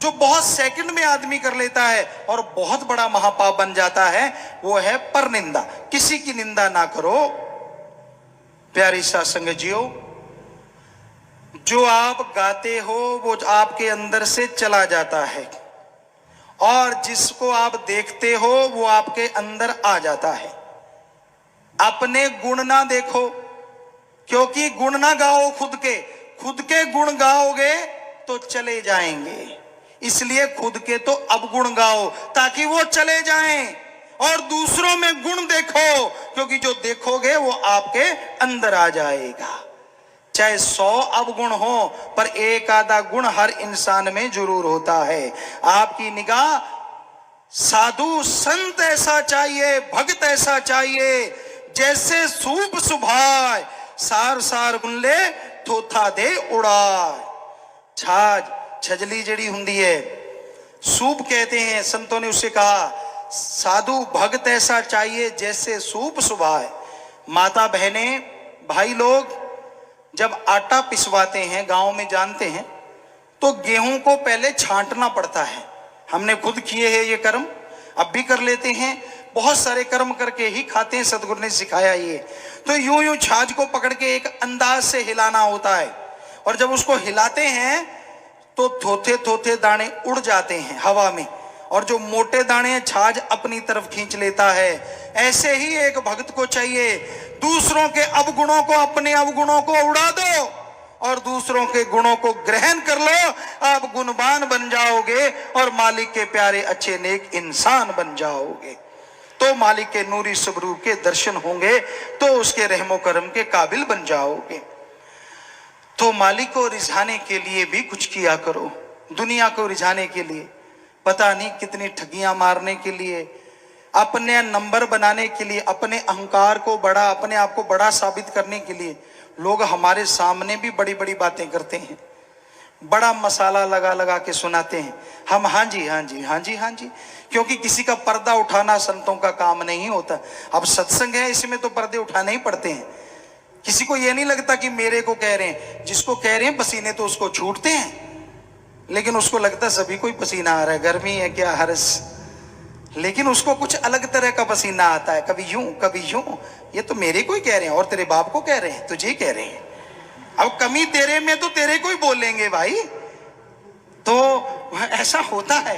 जो बहुत सेकंड में आदमी कर लेता है और बहुत बड़ा महापाप बन जाता है, वो है परनिंदा। किसी की निंदा ना करो। प्यारी साध संगत जियो, जो आप गाते हो वो आपके अंदर से चला जाता है, और जिसको आप देखते हो वो आपके अंदर आ जाता है। अपने गुण ना देखो, क्योंकि गुण ना गाओ खुद के गुण गाओगे तो चले जाएंगे। इसलिए खुद के तो अवगुण गाओ ताकि वो चले जाएं, और दूसरों में गुण देखो, क्योंकि जो देखोगे वो आपके अंदर आ जाएगा। चाहे 100 अवगुण हो, पर एक आधा गुण हर इंसान में जरूर होता है। आपकी निगाह साधु संत ऐसा चाहिए, भक्त ऐसा चाहिए, जैसे सूप सुभाए, सार सार गुण ले थोथा दे उड़ाए। छाज छजली जड़ी हुंदी है, सूप कहते हैं, संतों ने उससे कहा साधु भक्त ऐसा चाहिए जैसे सूप सुभाए। माता बहनें, भाई लोग जब आटा पिसवाते हैं गांव में, जानते हैं, तो गेहूं को पहले छांटना पड़ता है। हमने खुद किए हैं ये कर्म, अब भी कर लेते हैं, बहुत सारे कर्म करके ही खाते हैं, सदगुरु ने सिखाया ये। तो यूं यूं छाछ को पकड़ के एक अंदाज से हिलाना होता है, और जब उसको हिलाते हैं तो थोथे थोथे दाने उड़ जाते हैं हवा में, और जो मोटे दाने छाछ अपनी तरफ खींच लेता है। ऐसे ही एक भक्त को चाहिए, दूसरों के अवगुणों को, अपने अवगुणों को उड़ा दो और दूसरों के गुणों को ग्रहण कर लो। आप गुणवान बन जाओगे और मालिक के प्यारे अच्छे नेक इंसान बन जाओगे। तो मालिक के नूरी स्वरूप के दर्शन होंगे, तो उसके रहमो करम के काबिल बन जाओगे। तो मालिक को रिझाने के लिए भी कुछ किया करो। दुनिया को रिझाने के लिए, पता नहीं कितनी ठगियां मारने के लिए, अपने नंबर बनाने के लिए, अपने अहंकार को बड़ा, अपने आप को बड़ा साबित करने के लिए लोग हमारे सामने भी बड़ी बड़ी बातें करते हैं, बड़ा मसाला लगा लगा के सुनाते हैं। हम हाँ जी हाँ जी हाँ जी हाँ जी, क्योंकि किसी का पर्दा उठाना संतों का काम नहीं होता। अब सत्संग है, इसमें तो पर्दे उठाने ही पड़ते हैं। किसी को यह नहीं लगता कि मेरे को कह रहे हैं, जिसको कह रहे हैं पसीने तो उसको छूटते हैं, लेकिन उसको लगता सभी को ही पसीना आ रहा है, गर्मी है क्या हर्ष, लेकिन उसको कुछ अलग तरह का पसीना आता है, कभी यूं कभी यूं। ये तो मेरे को ही कह रहे हैं, और तेरे बाप को कह रहे हैं, तुझे कह रहे हैं। अब कमी तेरे में तो तेरे को ही बोलेंगे भाई। तो ऐसा होता है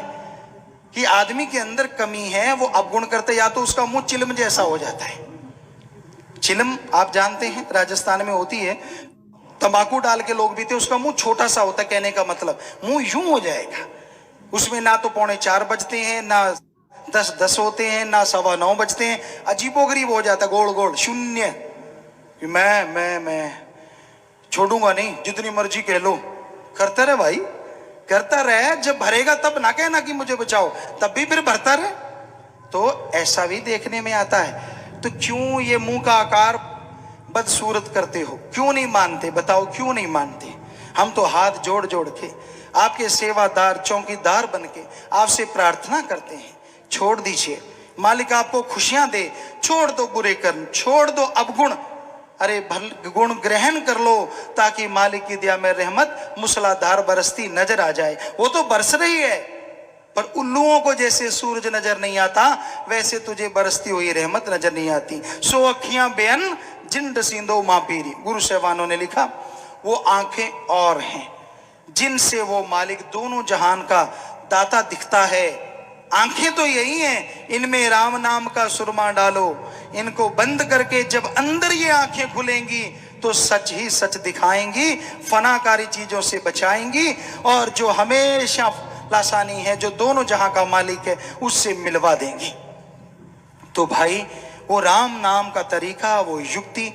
कि आदमी के अंदर कमी है, वो अवगुण करते, या तो उसका मुंह चिलम जैसा हो जाता है। चिलम आप जानते हैं राजस्थान में होती है, तंबाकू डाल के लोग भी थे, उसका मुंह छोटा सा होता है, कहने का मतलब मुंह यूं हो जाएगा, उसमें ना तो 3:45 बजते हैं, ना 10:10 होते हैं, ना 9:15 बजते हैं, अजीबोगरीब हो जाता, गोल गोल शून्य, कि मैं छोड़ूंगा नहीं, जितनी मर्जी कह लो। करता रहे भाई, करता रहे, जब भरेगा तब ना कहना कि मुझे बचाओ, तब भी फिर भरता रहे। तो ऐसा भी देखने में आता है। तो क्यों ये मुंह का आकार बदसूरत करते हो, क्यों नहीं मानते, बताओ क्यों नहीं मानते? हम तो हाथ जोड़ जोड़ के आपके सेवादार चौकीदार बन के आपसे प्रार्थना करते हैं, छोड़ दीजिए। मालिक आपको खुशियां दे, छोड़ दो बुरे कर्म, छोड़ दो अवगुण, अरे भल गुण ग्रहण कर लो, ताकि मालिक की दया में रहमत मूसलाधार बरसती नजर आ जाए। वो तो बरस रही है, पर उल्लुओं को जैसे सूरज नजर नहीं आता, वैसे तुझे बरसती हुई रहमत नजर नहीं आती। सो अखियां बेअन जिन रसींदो मां पीरी, गुरु साहबानों ने लिखा, वो आंखें और हैं जिनसे वो मालिक दोनों जहान का दाता दिखता है। आंखें तो यही हैं, इनमें राम नाम का सुरमा डालो, इनको बंद करके जब अंदर ये आंखें खुलेंगी तो सच ही सच दिखाएंगी, फनाकारी चीजों से बचाएंगी, और जो हमेशा लासानी है, जो दोनों जहां का मालिक है, उससे मिलवा देंगी। तो भाई वो राम नाम का तरीका, वो युक्ति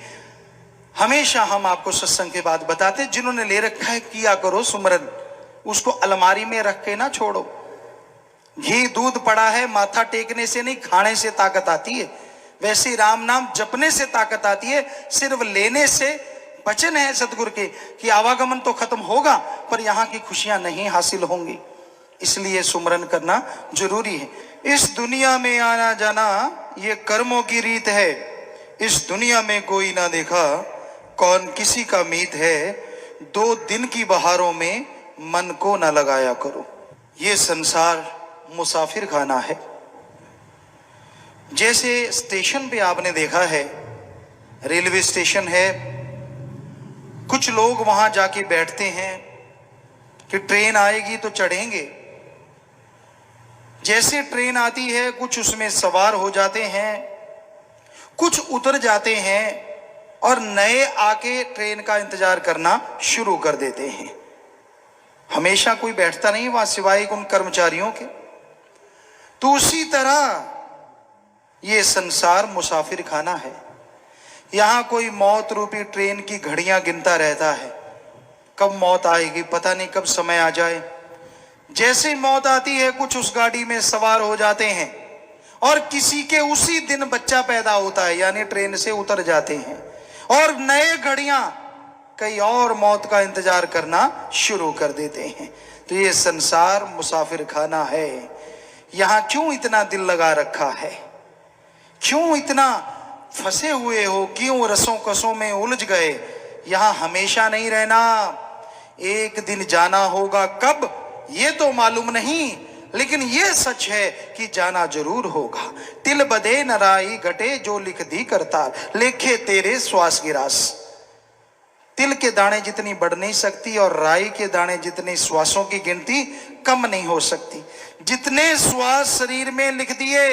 हमेशा हम आपको सत्संग के बाद बताते, जिन्होंने ले रखा है किया करो सुमरन, उसको अलमारी में रख के ना छोड़ो। घी दूध पड़ा है, माथा टेकने से नहीं, खाने से ताकत आती है। वैसे राम नाम जपने से ताकत आती है, सिर्फ लेने से। वचन है सतगुरु के कि आवागमन तो खत्म होगा, पर यहाँ की खुशियां नहीं हासिल होंगी, इसलिए सुमरन करना जरूरी है। इस दुनिया में आना जाना ये कर्मों की रीत है, इस दुनिया में कोई ना देखा कौन किसी का मीत है, 2 दिन की बहारों में मन को न लगाया करो। ये संसार मुसाफिर खाना है। जैसे स्टेशन पे आपने देखा है, रेलवे स्टेशन है, कुछ लोग वहां जाके बैठते हैं कि ट्रेन आएगी तो चढ़ेंगे। जैसे ट्रेन आती है, कुछ उसमें सवार हो जाते हैं, कुछ उतर जाते हैं, और नए आके ट्रेन का इंतजार करना शुरू कर देते हैं। हमेशा कोई बैठता नहीं वहां सिवाय उन कर्मचारियों के। तो उसी तरह ये संसार मुसाफिर खाना है। यहां कोई मौत रूपी ट्रेन की घड़ियां गिनता रहता है, कब मौत आएगी पता नहीं, कब समय आ जाए। जैसे मौत आती है, कुछ उस गाड़ी में सवार हो जाते हैं, और किसी के उसी दिन बच्चा पैदा होता है, यानी ट्रेन से उतर जाते हैं, और नए घड़ियां कई और मौत का इंतजार करना शुरू कर देते हैं। तो ये संसार मुसाफिर खाना है। यहां क्यों इतना दिल लगा रखा है, क्यों इतना फंसे हुए हो, क्यों रसों कसों में उलझ गए। यहां हमेशा नहीं रहना, एक दिन जाना होगा, कब ये तो मालूम नहीं, लेकिन ये सच है कि जाना जरूर होगा। तिल बदे नराई घटे जो लिख दी करतार, लेखे तेरे श्वास गिरास। तिल के दाने जितनी बढ़ नहीं सकती, और राई के दाने जितने श्वासों की गिनती कम नहीं हो सकती। जितने श्वास शरीर में लिख दिए,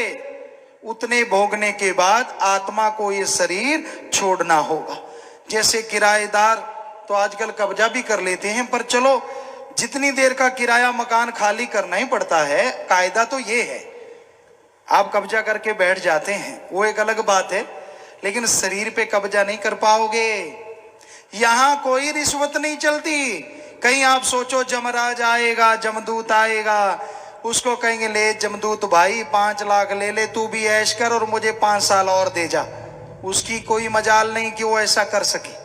उतने भोगने के बाद आत्मा को ये शरीर छोड़ना होगा। जैसे किराएदार तो आजकल कब्जा भी कर लेते हैं, पर चलो जितनी देर का किराया मकान खाली करना ही पड़ता है, कायदा तो ये है। आप कब्जा करके बैठ जाते हैं, वो एक अलग बात है, लेकिन शरीर पे कब्जा नहीं कर पाओगे। यहां कोई रिश्वत नहीं चलती। कहीं आप सोचो जमराज आएगा, जमदूत आएगा, उसको कहेंगे ले जमदूत भाई 5 लाख ले ले, तू भी ऐश कर और मुझे 5 साल और दे जा। उसकी कोई मजाल नहीं कि वो ऐसा कर सके।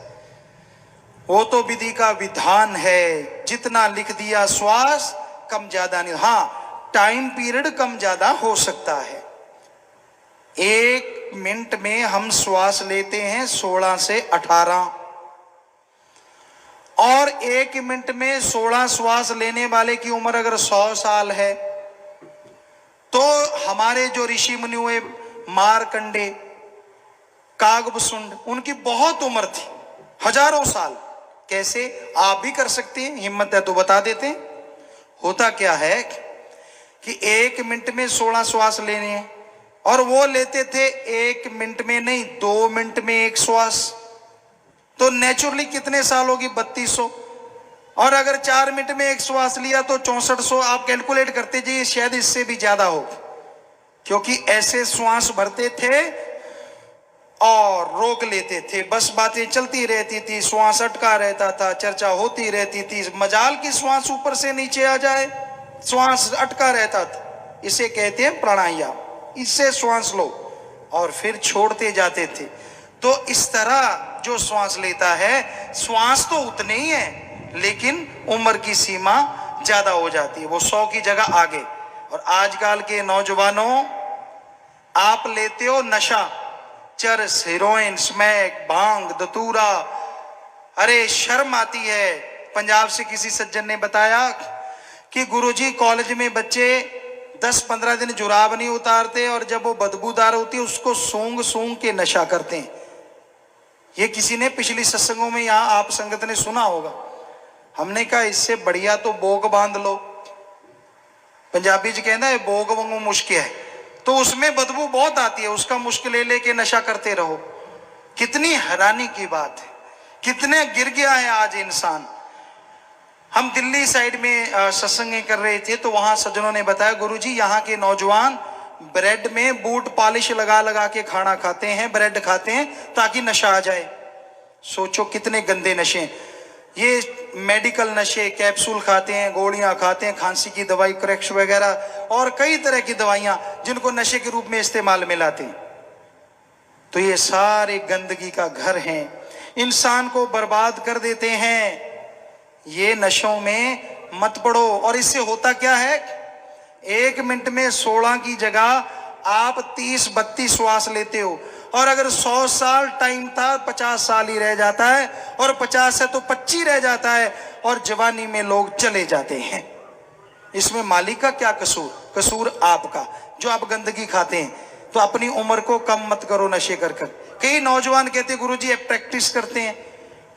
वो तो विधि का विधान है, जितना लिख दिया श्वास कम ज्यादा नहीं। हाँ, टाइम पीरियड कम ज्यादा हो सकता है। 1 मिनट में हम श्वास लेते हैं 16 से 18, और 1 मिनट में 16 श्वास लेने वाले की उम्र अगर 100 साल है, तो हमारे जो ऋषि मुनि हुए, मारकंडे, कागभसुंड, उनकी बहुत उम्र थी, हजारों साल। कैसे आप भी कर सकते हैं, हिम्मत है तो बता देते हैं। होता क्या है कि 1 मिनट में 16 श्वास लेने हैं, और वो लेते थे 1 मिनट में नहीं, 2 मिनट में 1 श्वास। तो नेचुरली कितने साल होगी, 3200। और अगर 4 मिनट में 1 श्वास लिया तो 6400। आप कैलकुलेट करते जाइए, शायद इससे भी ज्यादा हो, क्योंकि ऐसे श्वास भरते थे और रोक लेते थे। बस बातें चलती रहती थी, श्वास अटका रहता था, चर्चा होती रहती थी। मजाल की श्वास ऊपर से नीचे आ जाए, श्वास अटका रहता था। इसे कहते हैं प्राणायाम। इससे श्वास लो और फिर छोड़ते जाते थे। तो इस तरह जो श्वास लेता है, श्वास तो उतने ही है, लेकिन उम्र की सीमा ज्यादा हो जाती है, वो 100 की जगह आगे। और आजकल के नौजवानों, आप लेते हो नशा, चरस, हेरोइन, स्मैक, भांग, धतूरा, अरे शर्म आती है। पंजाब से किसी सज्जन ने बताया कि गुरुजी कॉलेज में बच्चे 10-15 दिन जुराब नहीं उतारते और जब वो बदबूदार होती है उसको सूंघ सूंघ के नशा करते हैं। ये किसी ने पिछली सत्संगों में यहां आप संगत ने सुना होगा। हमने कहा इससे बढ़िया तो बोग बांध लो। पंजाबी जी कहना है बोग वांगू मुश्क है, तो उसमें बदबू बहुत आती है, उसका मुश्क ले लेके नशा करते रहो। कितनी हैरानी की बात है, कितने गिर गया है आज इंसान। हम दिल्ली साइड में सत्संग कर रहे थे तो वहां सज्जनों ने बताया गुरुजी यहाँ के नौजवान ब्रेड में बूट पॉलिश लगा लगा के खाना खाते हैं, ब्रेड खाते हैं ताकि नशा आ जाए। सोचो कितने गंदे नशे। ये मेडिकल नशे, कैप्सूल खाते हैं, गोलियां खाते हैं, खांसी की दवाई, क्रैक्स वगैरह और कई तरह की दवाइयां जिनको नशे के रूप में इस्तेमाल में लाते हैं। तो ये सारे गंदगी का घर हैं, इंसान को बर्बाद कर देते हैं। ये नशों में मत पड़ो। और इससे होता क्या है, 1 मिनट में 16 की जगह आप 30-32 श्वास लेते हो। और अगर 100 साल टाइम था 50 साल ही रह जाता है, और 50 है तो 25 रह जाता है, और जवानी में लोग चले जाते हैं। इसमें मालिक का क्या कसूर? कसूर आपका, जो आप गंदगी खाते हैं। तो अपनी उम्र को कम मत करो नशे कर कर। कई नौजवान कहते हैं गुरुजी प्रैक्टिस करते हैं,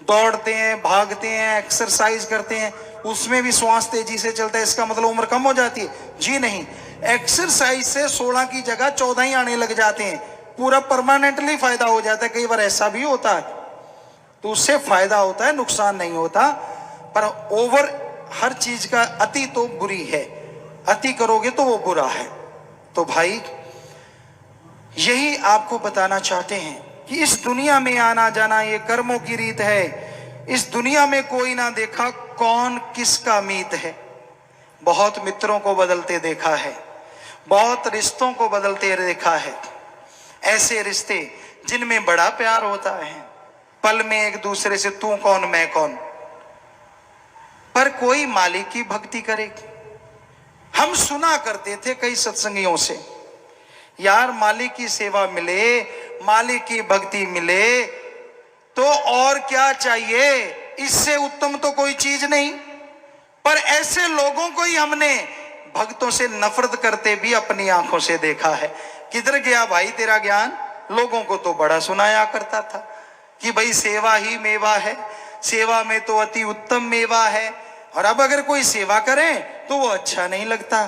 दौड़ते हैं, भागते हैं, एक्सरसाइज करते हैं, उसमें भी श्वास तेजी से चलता है, इसका मतलब उम्र कम हो जाती है? जी नहीं, एक्सरसाइज से 16 की जगह 14 ही आने लग जाते हैं, पूरा परमानेंटली फायदा हो जाता है। कई बार ऐसा भी होता है, तो उससे फायदा होता है, नुकसान नहीं होता। पर ओवर हर चीज का अति तो बुरी है, अति करोगे तो वो बुरा है। तो भाई यही आपको बताना चाहते हैं कि इस दुनिया में आना जाना ये कर्मों की रीत है। इस दुनिया में कोई ना देखा कौन किसका मीत है। बहुत मित्रों को बदलते देखा है, बहुत रिश्तों को बदलते देखा है। ऐसे रिश्ते जिनमें बड़ा प्यार होता है, पल में एक दूसरे से तू कौन मैं कौन, पर कोई मालिक की भक्ति करे। हम सुना करते थे कई सत्संगियों से, यार मालिक की सेवा मिले, मालिक की भक्ति मिले तो और क्या चाहिए, इससे उत्तम तो कोई चीज नहीं। पर ऐसे लोगों को ही हमने भक्तों से नफरत करते भी अपनी आंखों से देखा है। किधर गया भाई तेरा ज्ञान? लोगों को तो बड़ा सुनाया करता था कि भाई सेवा ही मेवा है, सेवा में तो अति उत्तम मेवा है। और अब अगर कोई सेवा करे तो वो अच्छा नहीं लगता।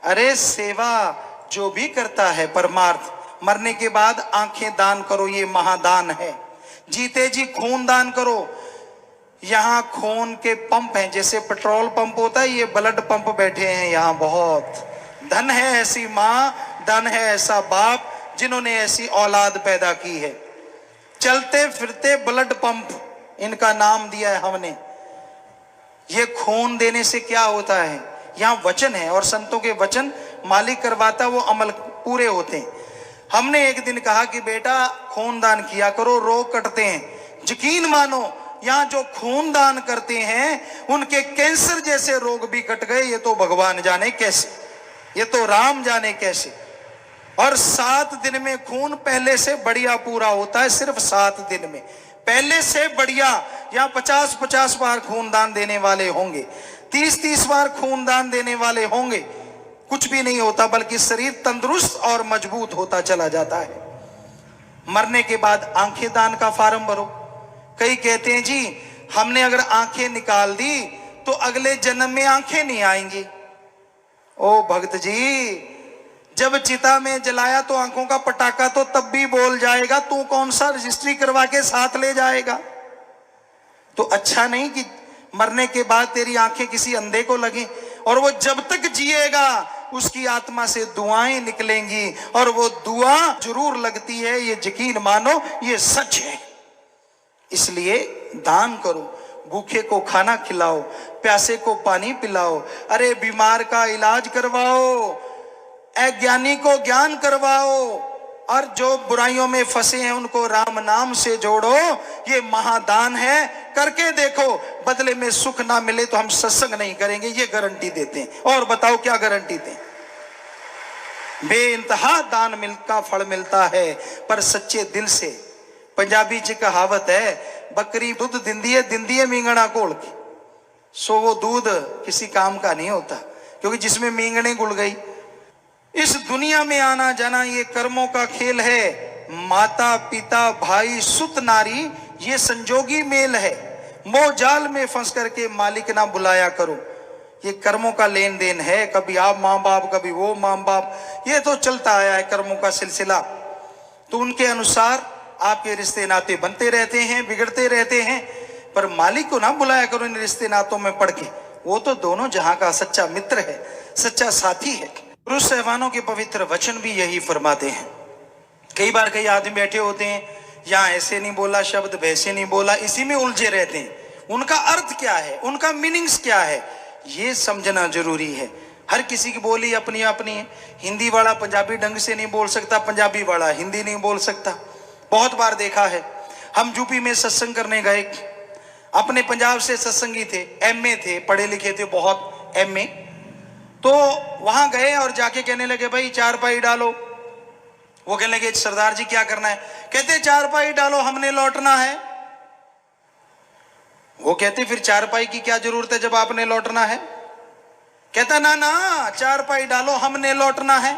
अरे सेवा जो भी करता है परमार्थ, मरने के बाद आंखें दान करो, ये महादान है। जीते जी खून दान करो। यहाँ खून के पंप हैं, जैसे पेट्रोल पंप होता है, ये ब्लड पंप बैठे हैं यहाँ। बहुत धन है ऐसी माँ, धन है ऐसा बाप जिन्होंने ऐसी औलाद पैदा की है। चलते फिरते ब्लड पंप इनका नाम दिया है हमने। ये खून देने से क्या होता है? यहाँ वचन है, और संतों के वचन मालिक करवाता, वो अमल पूरे होते हैं। हमने एक दिन कहा कि बेटा खून दान किया करो, रोग कटते हैं। यकीन मानो यहाँ जो खून दान करते हैं उनके कैंसर जैसे रोग भी कट गए। ये तो भगवान जाने कैसे, ये तो राम जाने कैसे। और 7 दिन में खून पहले से बढ़िया पूरा होता है, सिर्फ 7 दिन में पहले से बढ़िया। यहाँ 50-50 बार खून दान देने वाले होंगे, 30-30 बार खून दान देने वाले होंगे, कुछ भी नहीं होता, बल्कि शरीर तंदुरुस्त और मजबूत होता चला जाता है। मरने के बाद आंखें दान का फार्म भरो। कई कहते हैं जी हमने अगर आंखें निकाल दी तो अगले जन्म में आंखें नहीं आएंगी। ओ भक्त जी, जब चिता में जलाया तो आंखों का पटाखा तो तब भी बोल जाएगा, तू कौन सा रजिस्ट्री करवा के साथ ले जाएगा? तो अच्छा नहीं कि मरने के बाद तेरी आंखें किसी अंधे को लगे, और वो जब तक जिएगा उसकी आत्मा से दुआएं निकलेंगी, और वो दुआ जरूर लगती है, ये यकीन मानो, ये सच है। इसलिए दान करो, भूखे को खाना खिलाओ, प्यासे को पानी पिलाओ, अरे बीमार का इलाज करवाओ, अज्ञानी को ज्ञान करवाओ, और जो बुराइयों में फंसे हैं उनको राम नाम से जोड़ो, ये महादान है, करके देखो। बदले में सुख ना मिले तो हम सत्संग नहीं करेंगे, ये गारंटी देते हैं। और बताओ क्या गारंटी दें? बेइंतहा दान का फल मिलता है, पर सच्चे दिल से। पंजाबी च कहावत है, बकरी दूध दिंदी है मींगना घोल के। सो वो दूध किसी काम का नहीं होता, क्योंकि जिसमें मींगने घुल गई। इस दुनिया में आना जाना ये कर्मों का खेल है। माता पिता भाई सुत नारी ये संजोगी मेल है। मोह जाल में फंस करके मालिक ना बुलाया करो, ये कर्मों का लेन देन है। कभी आप माँ बाप, कभी वो माँ बाप, ये तो चलता आया है कर्मों का सिलसिला। तो उनके अनुसार आपके रिश्ते नाते बनते रहते हैं, बिगड़ते रहते हैं, पर मालिक को ना बुलाया करो इन रिश्ते नातों में पड़ के। वो तो दोनों जहां का सच्चा मित्र है, सच्चा साथी है। गुरु साहिबानों के पवित्र वचन भी यही फरमाते हैं। कई बार कई आदमी बैठे होते हैं, यहाँ ऐसे नहीं बोला शब्द, वैसे नहीं बोला, इसी में उलझे रहते हैं। उनका अर्थ क्या है, उनका मीनिंग्स क्या है, ये समझना जरूरी है। हर किसी की बोली अपनी अपनी है। हिंदी वाला पंजाबी ढंग से नहीं बोल सकता, पंजाबी वाला हिंदी नहीं बोल सकता। बहुत बार देखा है। हम यूपी में सत्संग करने गए, अपने पंजाब से सत्संगी थे, एमए थे, पढ़े लिखे थे बहुत, एमए। तो वहां गए और जाके कहने लगे भाई चारपाई डालो। वो कहने लगे सरदार जी क्या करना है? कहते चारपाई डालो, हमने लौटना है। वो कहते फिर चारपाई की क्या जरूरत है जब आपने लौटना है? कहता ना ना चारपाई डालो, हमने लौटना है।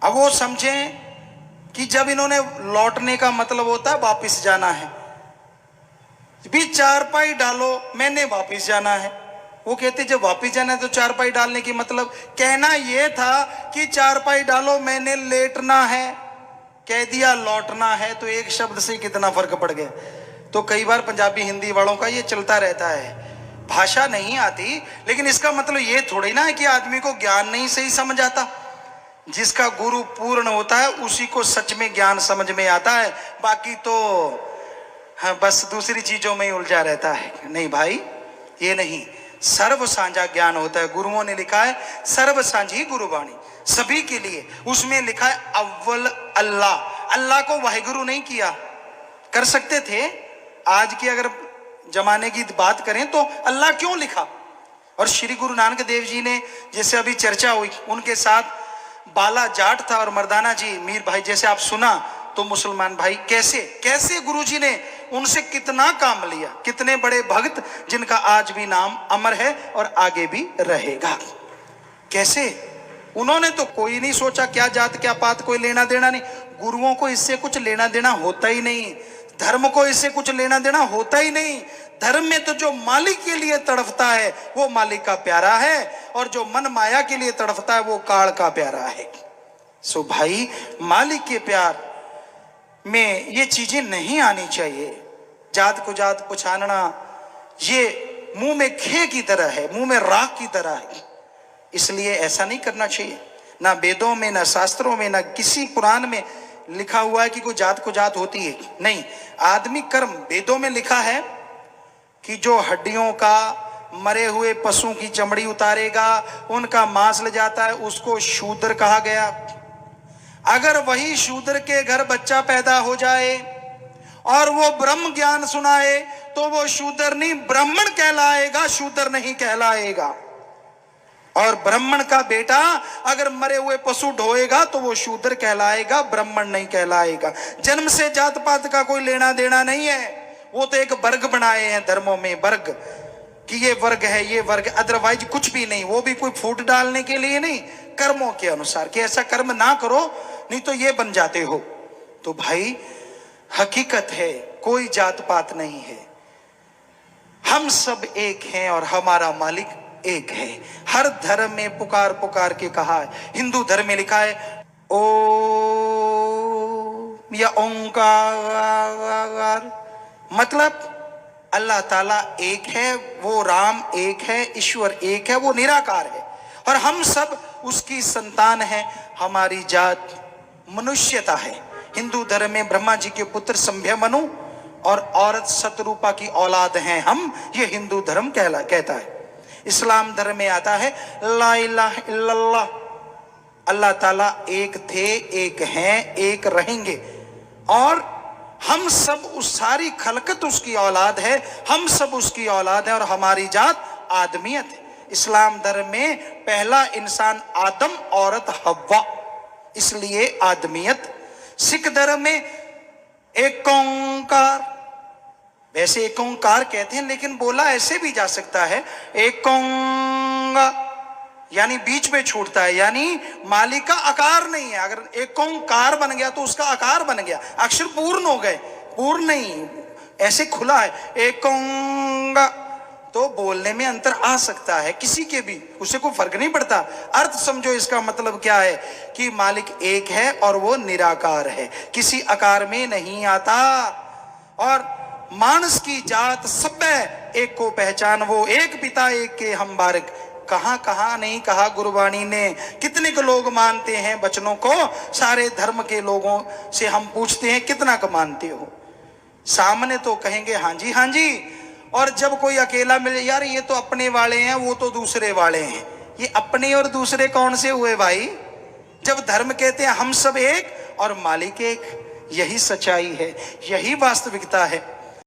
अब वो समझे कि जब इन्होंने लौटने का मतलब होता है वापिस जाना है, भी चारपाई डालो मैंने वापिस जाना है। वो कहते जब वापिस जाना है तो चारपाई डालने की मतलब कहना यह था कि चारपाई डालो मैंने लेटना है। कह दिया लौटना है, तो एक शब्द से कितना फर्क पड़ गया। तो कई बार पंजाबी हिंदी वालों का ये चलता रहता है, भाषा नहीं आती, लेकिन इसका मतलब ये थोड़ी ना है कि आदमी को ज्ञान नहीं सही समझ आता। जिसका गुरु पूर्ण होता है उसी को सच में ज्ञान समझ में आता है, बाकी तो हाँ बस दूसरी चीजों में ही उलझा रहता है। नहीं भाई, ये नहीं, सर्व साझा ज्ञान होता है। गुरुओं ने लिखा है सर्व साझी गुरुवाणी, सभी के लिए। उसमें लिखा है अव्वल अल्लाह। अल्लाह को वाहिगुरु नहीं किया, कर सकते थे। आज की अगर जमाने की बात करें तो अल्लाह क्यों लिखा? और श्री गुरु नानक देव जी ने, जैसे अभी चर्चा हुई, उनके साथ बाला जाट था और मर्दाना जी मीर भाई, जैसे आप सुना तो मुसलमान भाई, कैसे कैसे गुरुजी ने उनसे कितना काम लिया। कितने बड़े भक्त जिनका आज भी नाम अमर है और आगे भी रहेगा। कैसे उन्होंने तो कोई नहीं सोचा क्या जात क्या पात, कोई लेना देना नहीं। गुरुओं को इससे कुछ लेना देना होता ही नहीं, धर्म को इससे कुछ लेना देना होता ही नहीं। धर्म में तो जो मालिक के लिए तड़फता है वो मालिक का प्यारा है, और जो मन माया के लिए तड़फता है वो काल का प्यारा है। सो भाई, मालिक के प्यार में ये चीजें नहीं आनी चाहिए। जात को जात पहचानना ये मुंह में खे की तरह है, मुंह में राख की तरह है। इसलिए ऐसा नहीं करना चाहिए। ना वेदों में, ना शास्त्रों में, ना किसी पुराण में लिखा हुआ है कि कोई जात को जात होती है। नहीं, आदमी कर्म, वेदों में लिखा है कि जो हड्डियों का, मरे हुए पशु की चमड़ी उतारेगा, उनका मांस ले जाता है, उसको शूद्र कहा गया। अगर वही शूद्र के घर बच्चा पैदा हो जाए और वो ब्रह्म ज्ञान सुनाए तो वो शूद्र नहीं ब्राह्मण कहलाएगा, शूद्र नहीं कहलाएगा। और ब्राह्मण का बेटा अगर मरे हुए पशु ढोएगा तो वो शूद्र कहलाएगा, ब्राह्मण नहीं कहलाएगा। जन्म से जात पात का कोई लेना देना नहीं है। वो तो एक वर्ग बनाए हैं धर्मों में, वर्ग कि ये वर्ग है, ये वर्ग, अदरवाइज कुछ भी नहीं। वो भी कोई फूट डालने के लिए नहीं, कर्मों के अनुसार कि ऐसा कर्म ना करो नहीं तो ये बन जाते हो। तो भाई हकीकत है, कोई जात पात नहीं है, हम सब एक हैं और हमारा मालिक एक है। हर धर्म में पुकार पुकार के कहा है। हिंदू धर्म में लिखा है ओ या ओंकार, मतलब अल्लाह ताला एक है, वो राम एक है, ईश्वर एक है, वो निराकार है और हम सब उसकी संतान है। हमारी जात मनुष्यता है। हिंदू धर्म में ब्रह्मा जी के पुत्र संभ्य मनु और औरत शतरूपा की औलाद हैं हम, ये हिंदू धर्म कहता है। इस्लाम धर्म में आता है ला इलाहा इल्लल्लाह, अल्लाह ताला एक थे, एक हैं, एक रहेंगे, और हम सब उस सारी खलकत उसकी औलाद है, हम सब उसकी औलाद है, और हमारी जात आदमियत है। इस्लाम धर्म में पहला इंसान आदम, औरत हव्वा, इसलिए आदमियत। सिख धर्म में एक ओंकार, वैसे एक ओंकार कहते हैं लेकिन बोला ऐसे भी जा सकता है एक ओंगा, यानी बीच में छूटता है, यानी मालिक का आकार नहीं है। अगर एक ओंकार बन गया तो उसका आकार बन गया, अक्षर पूर्ण हो गए, पूर्ण नहीं, ऐसे खुला है एक ओंगा, तो बोलने में अंतर आ सकता है किसी के भी, उसे कोई फर्क नहीं पड़ता। अर्थ समझो, इसका मतलब क्या है कि मालिक एक है और वो निराकार है, किसी आकार में नहीं आता। और मानस की जात सब एक को पहचान, वो एक पिता एक के हम बारिक। कहां कहां नहीं कहा गुरबाणी ने, कितने को लोग मानते हैं वचनों को। सारे धर्म के लोगों से हम पूछते हैं कितना को मानते हो, सामने तो कहेंगे हाँ जी हाँ जी, और जब कोई अकेला मिले, यार ये तो अपने वाले हैं, वो तो दूसरे वाले हैं। ये अपने और दूसरे कौन से हुए भाई? जब धर्म कहते हैं हम सब एक और मालिक एक, यही सच्चाई है, यही वास्तविकता है।